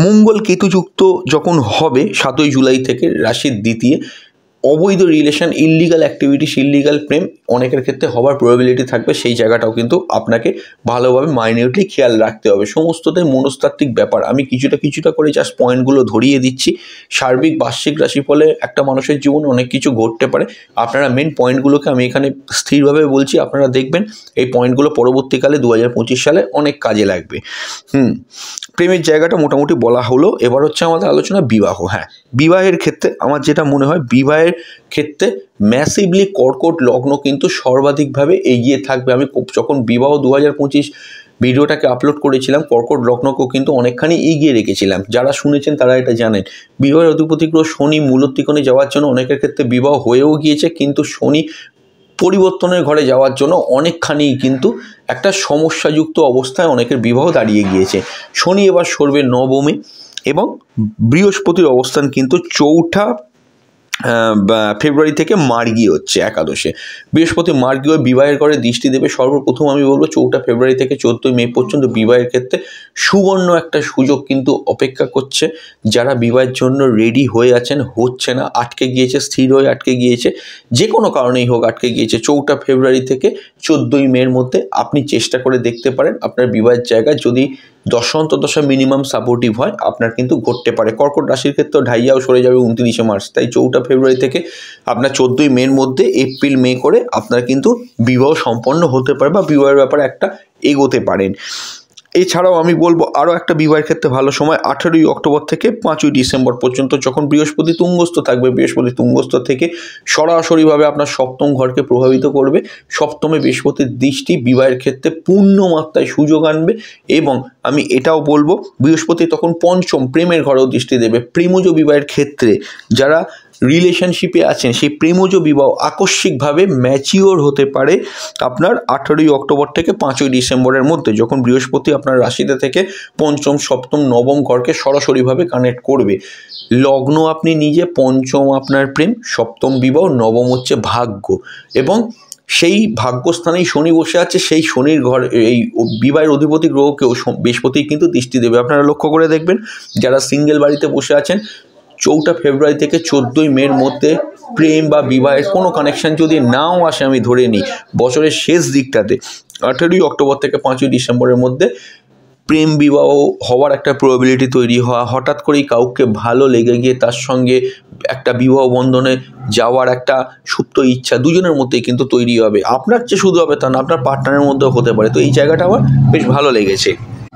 মঙ্গল কেতুযুক্ত যখন হবে 7ই জুলাই থেকে রাশির দ্বিতীয়, অবৈধ রিলেশন, ইললিগাল অ্যাক্টিভিটিস, ইললিগাল প্রেম অনেকের ক্ষেত্রে হওয়ার প্রবাবিলিটি থাকবে। সেই জায়গাটাও কিন্তু আপনাকে ভালোভাবে মাইনিউটলি খেয়াল রাখতে হবে। সমস্তটাই মনস্তাত্ত্বিক ব্যাপার। আমি কিছুটা করে জাস্ট পয়েন্টগুলো ধরিয়ে দিচ্ছি। সার্বিক বার্ষিক রাশিফলে একটা মানুষের জীবনে অনেক কিছু ঘটতে পারে। আপনারা মেন পয়েন্টগুলোকে আমি এখানে স্থিরভাবে বলছি, আপনারা দেখবেন এই পয়েন্টগুলো পরবর্তীকালে 2025 সালে অনেক কাজে লাগবে। প্রেমের জায়গাটা মোটামুটি বলা হলো। এবার হচ্ছে আমাদের আলোচনা বিবাহ। হ্যাঁ, বিবাহের ক্ষেত্রে আমার যেটা মনে হয়, বিবাহের ক্ষেত্রে ম্যাসিভলি কর্কট লগ্ন কিন্তু সর্বাধিকভাবে এগিয়ে থাকবে। আমি যখন বিবাহ 2025 ভিডিওটাকে আপলোড করেছিলাম, কর্কট লগ্নকেও কিন্তু অনেকখানি এগিয়ে রেখেছিলাম। যারা শুনেছেন তারা এটা জানেন। বিবাহের অধিপতি গ্রহ শনি মূলত্রিকোণে যাওয়ার জন্য অনেকের ক্ষেত্রে বিবাহ হয়েও গিয়েছে, কিন্তু শনি পরিবর্তনের ঘরে যাওয়ার জন্য অনেকখানি কিন্তু একটা সমস্যাযুক্ত অবস্থায় অনেকের বিবাহ দাঁড়িয়ে গিয়েছে। শনি এবার সরবে নবমে এবং বৃহস্পতির অবস্থান কিন্তু 4 ফেব্রুয়ারি থেকে মার্গী হচ্ছে একাদশে। বৃহস্পতি মার্গী হয়ে বিবাহের ঘরে দৃষ্টি দেবে। সর্বপ্রথম আমি বলবো 4 ফেব্রুয়ারি থেকে 14 মে পর্যন্ত বিবাহের ক্ষেত্রে সুবর্ণ একটা সুযোগ কিন্তু অপেক্ষা করছে। যারা বিবাহের জন্য রেডি হয়ে আছেন, হচ্ছে না, আটকে গিয়েছে, স্থির হয়ে আটকে গিয়েছে, যে কোনো কারণেই হোক আটকে গিয়েছে, 4 ফেব্রুয়ারি থেকে 14 মের মধ্যে আপনি চেষ্টা করে দেখতে পারেন। আপনার বিবাহের জায়গায় যদি দশা মিনিমাম সাপোর্টিভ হয়, আপনার কিন্তু ঘটতে পারে। কর্কট রাশির ক্ষেত্রে ঢাইয়াও সরে যাবে 29শে মার্চ। তাই 4 ফেব্রুয়ারি থেকে আপনার 14 মের মধ্যে এপ্রিল মে করে আপনার কিন্তু বিবাহ সম্পন্ন হতে পারে বা বিবাহের ব্যাপারে একটা এগোতে পারেন। এছাড়াও আমি বলবো আরও একটা বিবাহের ক্ষেত্রে ভালো সময় 18ই অক্টোবর থেকে 5ই ডিসেম্বর পর্যন্ত, যখন বৃহস্পতি তুঙ্গস্থ থাকবে। বৃহস্পতি তুঙ্গস্থ থেকে সরাসরিভাবে আপনার সপ্তম ঘরকে প্রভাবিত করবে। সপ্তমে বৃহস্পতির দৃষ্টি বিবাহের ক্ষেত্রে পূর্ণ মাত্রায় সুযোগ আনবে। এবং আমি এটাও বলবো বৃহস্পতি তখন পঞ্চম প্রেমের ঘরেও দৃষ্টি দেবে। প্রেমজ বিবাহের ক্ষেত্রে যারা রিলেশনশিপে আছেন সেই প্রেমজ বিবাহ আকস্মিকভাবে ম্যাচিওর হতে পারে আপনার 18ই অক্টোবর থেকে 5ই ডিসেম্বরের মধ্যে, যখন বৃহস্পতি আপনার রাশিতে থেকে পঞ্চম, সপ্তম, নবম ঘরকে সরাসরিভাবে কানেক্ট করবে। লগ্ন আপনি নিজে, পঞ্চম আপনার প্রেম, সপ্তম বিবাহ, নবম হচ্ছে ভাগ্য। এবং সেই ভাগ্যস্থানেই শনি বসে আছে। সেই শনির ঘর এই বিবাহের অধিপতি গ্রহকেও বৃহস্পতি কিন্তু দৃষ্টি দেবে। আপনারা লক্ষ্য করে দেখবেন যারা সিঙ্গেল বাড়িতে বসে আছেন, 4 ফেব্রুয়ারি থেকে 14ই মের মধ্যে প্রেম বা বিবাহের কোনো কানেকশান যদি নাও আসে, আমি ধরে নিই বছরের শেষ দিকটাতে 18ই অক্টোবর থেকে 5ই ডিসেম্বরের মধ্যে প্রেম বিবাহ হওয়ার একটা প্রবাবিলিটি তৈরি হওয়া, হঠাৎ করেই কাউকে ভালো লেগে গিয়ে তার সঙ্গে একটা বিবাহ বন্ধনে যাওয়ার একটা সুপ্ত ইচ্ছা দুজনের মধ্যেই কিন্তু তৈরি হবে। আপনার যে শুধু হবে তা না, আপনার পার্টনারের মধ্যেও হতে পারে। তো এই জায়গাটা আমার বেশ ভালো লেগেছে।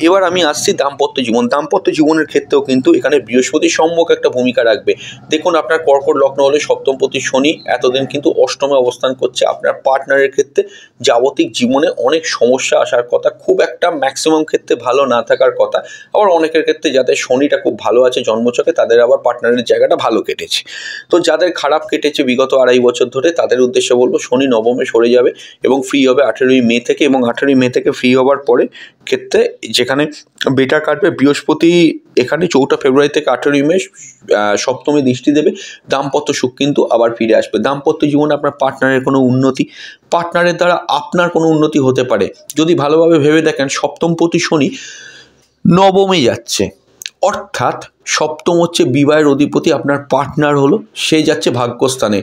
এবার আমি আসছি দাম্পত্য জীবন। দাম্পত্য জীবনের ক্ষেত্রেও কিন্তু এখানে বৃহস্পতি সম্যক একটা ভূমিকা রাখবে। দেখুন, আপনার কর্কট লগ্ন হলে সপ্তমপতি শনি এতদিন কিন্তু অষ্টমে অবস্থান করছে। আপনার পার্টনারের ক্ষেত্রে জাগতিক জীবনে অনেক সমস্যা আসার কথা, খুব একটা ম্যাক্সিমাম ক্ষেত্রে ভালো না থাকার কথা। আবার অনেকের ক্ষেত্রে যাদের শনিটা খুব ভালো আছে জন্মছকে, তাদের আবার পার্টনারের জায়গাটা ভালো কেটেছে। তো যাদের খারাপ কেটেছে বিগত 2.5 বছর ধরে, তাদের উদ্দেশ্যে বলবো শনি নবমে সরে যাবে এবং ফ্রি হবে 18ই মে থেকে। এবং 18ই মে থেকে ফ্রি হওয়ার পরে ক্ষেত্রে যেখানে বেটার কাটবে, বৃহস্পতি এখানে 4 ফেব্রুয়ারি থেকে 18ই মে সপ্তমে দৃষ্টি দেবে। দাম্পত্য সুখ কিন্তু আবার ফিরে আসবে। দাম্পত্য জীবনে আপনার পার্টনারের কোনো উন্নতি, পার্টনারের দ্বারা আপনার কোনো উন্নতি হতে পারে। যদি ভালোভাবে ভেবে দেখেন, সপ্তমপতি শনি নবমে যাচ্ছে, অর্থাৎ সপ্তম হচ্ছে বিবাহের অধিপতি, আপনার পার্টনার হলো, সে যাচ্ছে ভাগ্যস্থানে।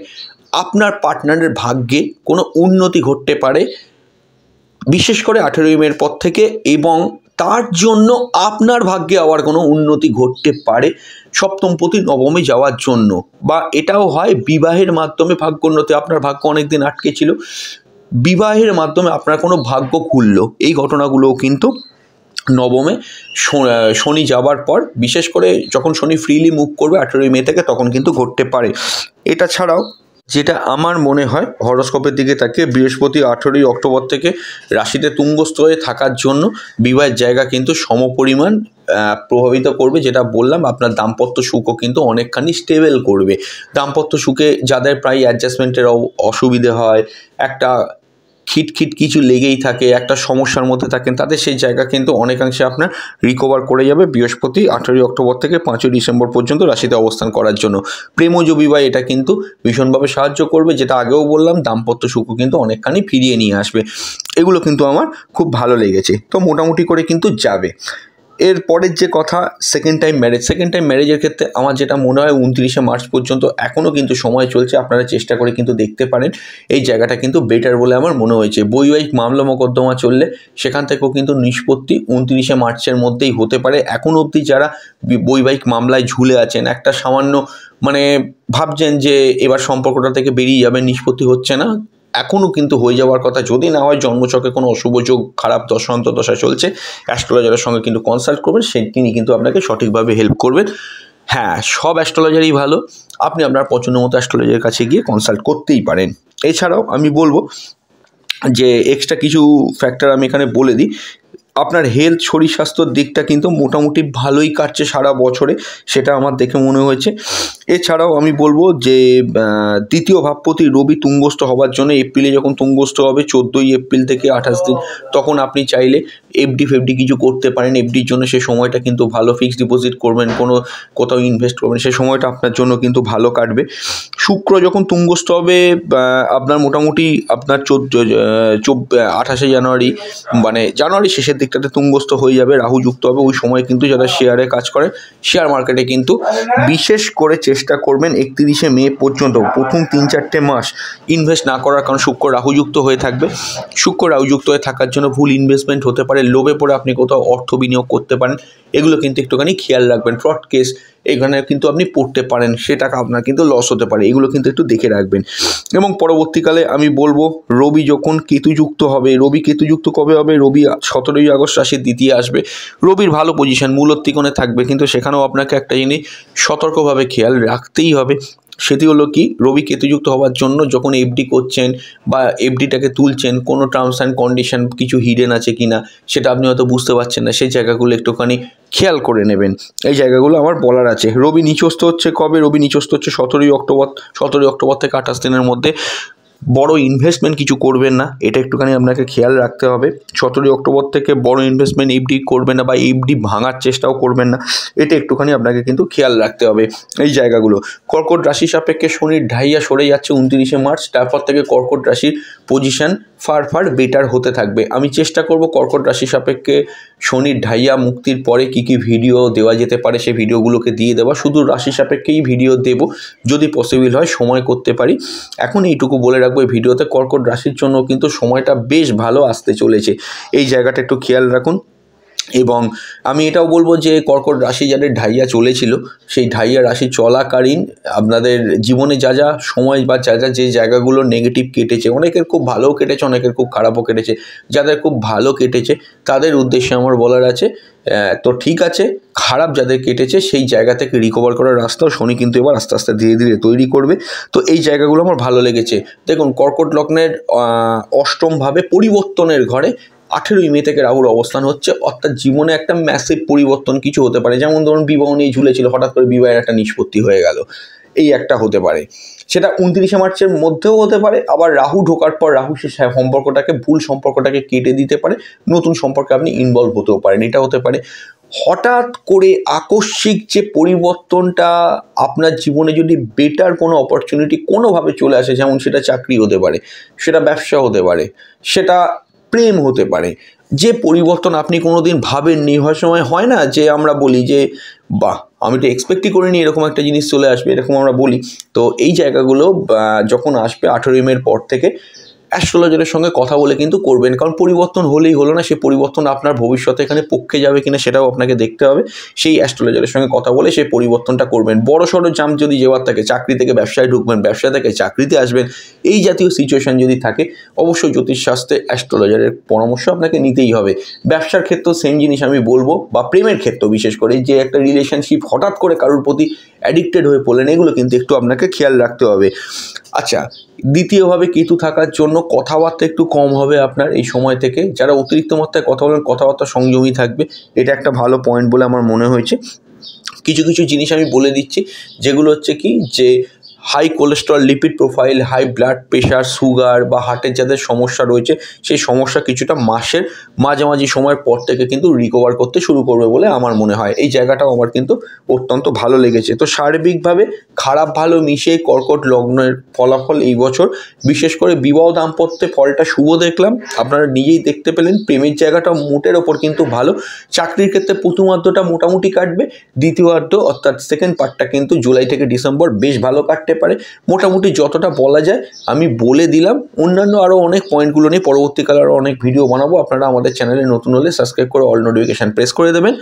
আপনার পার্টনারের ভাগ্যে কোনো উন্নতি ঘটতে পারে বিশেষ করে 18ই মের পর থেকে, এবং তার জন্য আপনার ভাগ্যে আবার কোনো উন্নতি ঘটতে পারে সপ্তমপতি নবমে যাওয়ার জন্য। বা এটাও হয় বিবাহের মাধ্যমে ভাগ্যোন্নতি। আপনার ভাগ্য অনেকদিন আটকে ছিল, বিবাহের মাধ্যমে আপনার কোনো ভাগ্য খুললো। এই ঘটনাগুলোও কিন্তু নবমে শনি যাবার পর, বিশেষ করে যখন শনি ফ্রিলি মুভ করবে 18ই মে থেকে, তখন কিন্তু ঘটতে পারে। এটা ছাড়াও যেটা আমার মনে হয় হরোস্কোপের দিকে তাকিয়ে, বৃহস্পতি 18ই অক্টোবর থেকে রাশিতে তুঙ্গস্থ হয়ে থাকার জন্য বিবাহের জায়গা কিন্তু সমপরিমাণ প্রভাবিত করবে। যেটা বললাম, আপনার দাম্পত্য সুখও কিন্তু অনেকখানি স্টেবল করবে। দাম্পত্য সুখে যাদের প্রায় অ্যাডজাস্টমেন্টের অসুবিধে হয়, একটা খিটখিট কিছু লেগেই থাকে, একটা সমস্যার মধ্যে থাকেন, তাদের সেই জায়গা কিন্তু অনেকাংশে আপনার রিকভার করে যাবে বৃহস্পতি 18ই অক্টোবর থেকে 5ই ডিসেম্বর পর্যন্ত রাশিতে অবস্থান করার জন্য। প্রেমজ বিবাহ এটা কিন্তু ভীষণভাবে সাহায্য করবে। যেটা আগেও বললাম, দাম্পত্য সুখও কিন্তু অনেকখানি ফিরিয়ে নিয়ে আসবে। এগুলো কিন্তু আমার খুব ভালো লেগেছে। তো মোটামুটি করে কিন্তু যাবে। এর পরের যে কথা, সেকেন্ড টাইম ম্যারেজের ক্ষেত্রে আমার যেটা মনে হয় 29শে মার্চ পর্যন্ত এখনও কিন্তু সময় চলছে। আপনারা চেষ্টা করে কিন্তু দেখতে পারেন, এই জায়গাটা কিন্তু বেটার বলে আমার মনে হয়েছে। বৈবাহিক মামলা মোকদ্দমা চললে সেখান থেকেও কিন্তু নিষ্পত্তি 29শে মার্চের মধ্যেই হতে পারে। এখন অবধি যারা বৈবাহিক মামলায় ঝুলে আছেন, একটা সামান্য ভাবছেন যে এবার সম্পর্কটা থেকে বেরিয়ে যাবেন, নিষ্পত্তি হচ্ছে না, এখনও কিন্তু হয়ে যাওয়ার কথা। যদি না হয়, জন্মছকে কোনো অশুভ যোগ, খারাপ দশা অন্তর্দশা চলছে, অ্যাস্ট্রোলজারের সঙ্গে কিন্তু কনসাল্ট করবেন, তিনি কিন্তু আপনাকে সঠিকভাবে হেল্প করবেন। হ্যাঁ, সব অ্যাস্ট্রোলজারই ভালো, আপনি আপনার পছন্দ মতো অ্যাস্ট্রোলজারের কাছে গিয়ে কনসাল্ট করতেই পারেন। এছাড়াও আমি বলবো যে এক্সট্রা কিছু ফ্যাক্টর আমি এখানে বলে দিই। আপনার হেলথ, শরীর স্বাস্থ্যর দিকটা কিন্তু মোটামুটি ভালোই কাটছে সারা বছরে, সেটা আমার দেখে মনে হয়েছে। এছাড়াও আমি বলবো যে দ্বিতীয় ভাবপতি রবি তুঙ্গস্থ হওয়ার জন্য, এপ্রিলে যখন তুঙ্গস্থ হবে 14ই এপ্রিল থেকে 28 দিন, তখন আপনি চাইলে এফডি কিছু করতে পারেন। এফডির জন্য সে সময়টা কিন্তু ভালো। ফিক্সড ডিপোজিট করবেন, কোথাও ইনভেস্ট করবেন, সে সময়টা আপনার জন্য কিন্তু ভালো কাটবে। শুক্র যখন তুঙ্গস্থ হবে আপনার মোটামুটি আপনার 28শে জানুয়ারি, জানুয়ারি শেষের দিকটাতে তুঙ্গস্থ হয়ে যাবে, রাহু যুক্ত হবে। ওই সময় কিন্তু যারা শেয়ারে কাজ করে, শেয়ার মার্কেটে কিন্তু বিশেষ করে চেষ্টা করবেন 31শে মে পর্যন্ত প্রথম 3-4টে মাস ইনভেস্ট না করার, কারণ শুক্র রাহুযুক্ত হয়ে থাকবে। শুক্র রাহুযুক্ত হয়ে থাকার জন্য ভুল ইনভেস্টমেন্ট হতে পারে, লোভে পড়ে আপনি কোথাও অর্থ বিনিয়োগ করতে পারেন। এগুলো কিন্তু একটুখানি খেয়াল রাখবেন। ফ্রড কেস এখানে কিন্তু আপনি পড়তে পারেন, সে টাকা আপনার কিন্তু লস হতে পারে, এগুলো কিন্তু একটু দেখে রাখবেন। এবং পরবর্তীকালে আমি বলবো রবি যখন কেতুযুক্ত হবে, রবি কেতুযুক্ত কবে হবে, রবি 17ই আগস্ট রাশির দ্বিতীয় আসবে, রবির ভালো পজিশন মূলত্রিকোণে থাকবে, কিন্তু সেখানেও আপনাকে একটা জিনিস সতর্কভাবে খেয়াল রাখতেই হবে, সেটি হলো কি রবি কেতুযুক্ত হওয়ার জন্য যখন এফডি করছেন বা এফডিটাকে তুলছেন, কোনো টার্মস অ্যান্ড কন্ডিশন কিছু হিডেন আছে কি না সেটা আপনি হয়তো বুঝতে পারছেন না, সেই জায়গাগুলো একটুখানি খেয়াল করে নেবেন। এই জায়গাগুলো আমার বলার আছে। রবি নিচস্থ হচ্ছে কবে, রবি নিচস্থ হচ্ছে 17ই অক্টোবর থেকে 28 দিনের মধ্যে। বড় ইনভেস্টমেন্ট কিছু করবেন না, এটা একটুখানি আপনাকে খেয়াল রাখতে হবে। 17ই অক্টোবর থেকে বড় ইনভেস্টমেন্ট এফডি করবেন না বা এফডি ভাঙার চেষ্টাও করবেন না, এটা একটুখানি আপনাকে কিন্তু খেয়াল রাখতে হবে এই জায়গাগুলো। কর্কট রাশি সাপেক্ষে শনির ঢাইয়া সরে যাচ্ছে 29শে মার্চ, তারপর থেকে কর্কট রাশির পজিশন ফার বেটার হতে থাকবে। আমি চেষ্টা করব কর্কট রাশি সাপেক্ষে শনির ঢাইয়া মুক্তির পরে কী কী ভিডিও দেওয়া যেতে পারে সেই ভিডিওগুলোকে দিয়ে দেওয়া, শুধু রাশি সাপেক্ষেই ভিডিও দেব যদি পসিবল হয়, সময় করতে পারি। এখন এইটুকু বলে রাখবো এই ভিডিওতে কর্কট রাশির জন্য কিন্তু সময়টা বেশ ভালো আসতে চলেছে, এই জায়গাটা একটু খেয়াল রাখুন। এবং আমি এটাও বলবো যে কর্কট রাশি যাদের ঢাইয়া চলেছিল, সেই ঢাইয়া রাশি চলাকালীন আপনাদের জীবনে যা যা সময় বা যা যা যে জায়গাগুলো নেগেটিভ কেটেছে, অনেকের খুব ভালোও কেটেছে, অনেকের খুব খারাপও কেটেছে, যাদের খুব ভালো কেটেছে তাদের উদ্দেশ্যে আমার বলার আছে তো ঠিক আছে, খারাপ যাদের কেটেছে সেই জায়গা থেকে রিকভার করার রাস্তাও শনি কিন্তু এবার আস্তে আস্তে ধীরে ধীরে তৈরি করবে। তো এই জায়গাগুলো আমার ভালো লেগেছে। দেখুন কর্কট লগ্নের অষ্টমভাবে পরিবর্তনের ঘরে 18ই মে থেকে রাহুর অবস্থান হচ্ছে, অর্থাৎ জীবনে একটা ম্যাসিভ পরিবর্তন কিছু হতে পারে। যেমন ধরুন বিবাহ নিয়ে ঝুলেছিল, হঠাৎ করে বিবাহের একটা নিষ্পত্তি হয়ে গেল, এই একটা হতে পারে। সেটা 29শে মার্চের মধ্যেও হতে পারে, আবার রাহু ঢোকার পর রাহু সে সম্পর্কটাকে ভুল সম্পর্কটাকে কেটে দিতে পারে, নতুন সম্পর্কে আপনি ইনভলভ হতেও পারেন, এটা হতে পারে। হঠাৎ করে আকস্মিক যে পরিবর্তনটা আপনার জীবনে যদি বেটার কোনো অপরচুনিটি কোনোভাবে চলে আসে, যেমন সেটা চাকরি হতে পারে, সেটা ব্যবসা হতে পারে, সেটা প্রেম হতে পারে, যে পরিবর্তন আপনি কোনোদিন ভাবেননি, হয় সময় হয় না যে আমরা বলি যে বাহ আমি তো এক্সপেক্টই করিনি এরকম একটা জিনিস চলে আসবে, এরকম আমরা বলি। তো এই জায়গাগুলো যখন আসবে 18ই মের পর থেকে অ্যাস্ট্রোলজারের সঙ্গে কথা বলে কিন্তু করবেন, কারণ পরিবর্তন হলেই হলো না, সেই পরিবর্তন আপনার ভবিষ্যতে এখানে পক্ষে যাবে কিনা সেটাও আপনাকে দেখতে হবে। সেই অ্যাস্ট্রোলজারের সঙ্গে কথা বলে সেই পরিবর্তনটা করবেন। বড় সড়ো জাম্প যদি যাওয়ার থাকে, চাকরি থেকে ব্যবসায় ঢুকবেন, ব্যবসা থেকে চাকরিতে আসবেন, এই জাতীয় সিচুয়েশন যদি থাকে, অবশ্যই জ্যোতিষশাস্ত্রে অ্যাস্ট্রোলজারের পরামর্শ আপনাকে নিতেই হবে। ব্যবসার ক্ষেত্রেও সেম জিনিস আমি বলবো, বা প্রেমের ক্ষেত্রেও বিশেষ করে, যে একটা রিলেশনশিপ হঠাৎ করে কারোর প্রতি অ্যাডিক্টেড হয়ে পড়লেন, এগুলো কিন্তু একটু আপনাকে খেয়াল রাখতে হবে। আচ্ছা, দ্বিতীয়ভাবে কেতু থাকার জন্য কথাবার্তা একটু কম হবে আপনার এই সময় থেকে, যারা অতিরিক্ত মাত্রায় কথা বলেন কথাবার্তা সংযমী থাকবে, এটা একটা ভালো পয়েন্ট বলে আমার মনে হয়েছে। কিছু কিছু জিনিস আমি বলে দিচ্ছি যেগুলো হচ্ছে কি, যে high cholesterol, lipid profile, high blood pressure, sugar বা হার্টের যাদের সমস্যা রয়েছে, সেই সমস্যা কিছুটা মাসের মাঝামাঝি সময়ের পর থেকে কিন্তু রিকভার করতে শুরু করবে বলে আমার মনে হয়। এই জায়গাটাও আমার কিন্তু অত্যন্ত ভালো লেগেছে। তো সার্বিকভাবে খারাপ ভালো মিশিয়ে কর্কট লগ্নের ফলাফল এই বছর, বিশেষ করে বিবাহ দাম্পত্যে ফলটা শুভ দেখলাম, আপনারা নিজেই দেখতে পেলেন। প্রেমের জায়গাটা মোটের ওপর কিন্তু ভালো। চাকরির ক্ষেত্রে প্রথমার্ধটা মোটামুটি কাটবে, দ্বিতীয়ার্ধ অর্থাৎ সেকেন্ড পার্টটা কিন্তু জুলাই থেকে ডিসেম্বর বেশ ভালো কাটতে পারে। মোটামুটি যতটা বলা যায় আমি বলে দিলাম। অন্যান্য আরও অনেক পয়েন্টগুলো নিয়ে পরবর্তীকালে আরও অনেক ভিডিও বানাবো। আপনারা আমাদের চ্যানেলে নতুন হলে সাবস্ক্রাইব করে অল নোটিফিকেশান প্রেস করে দেবেন।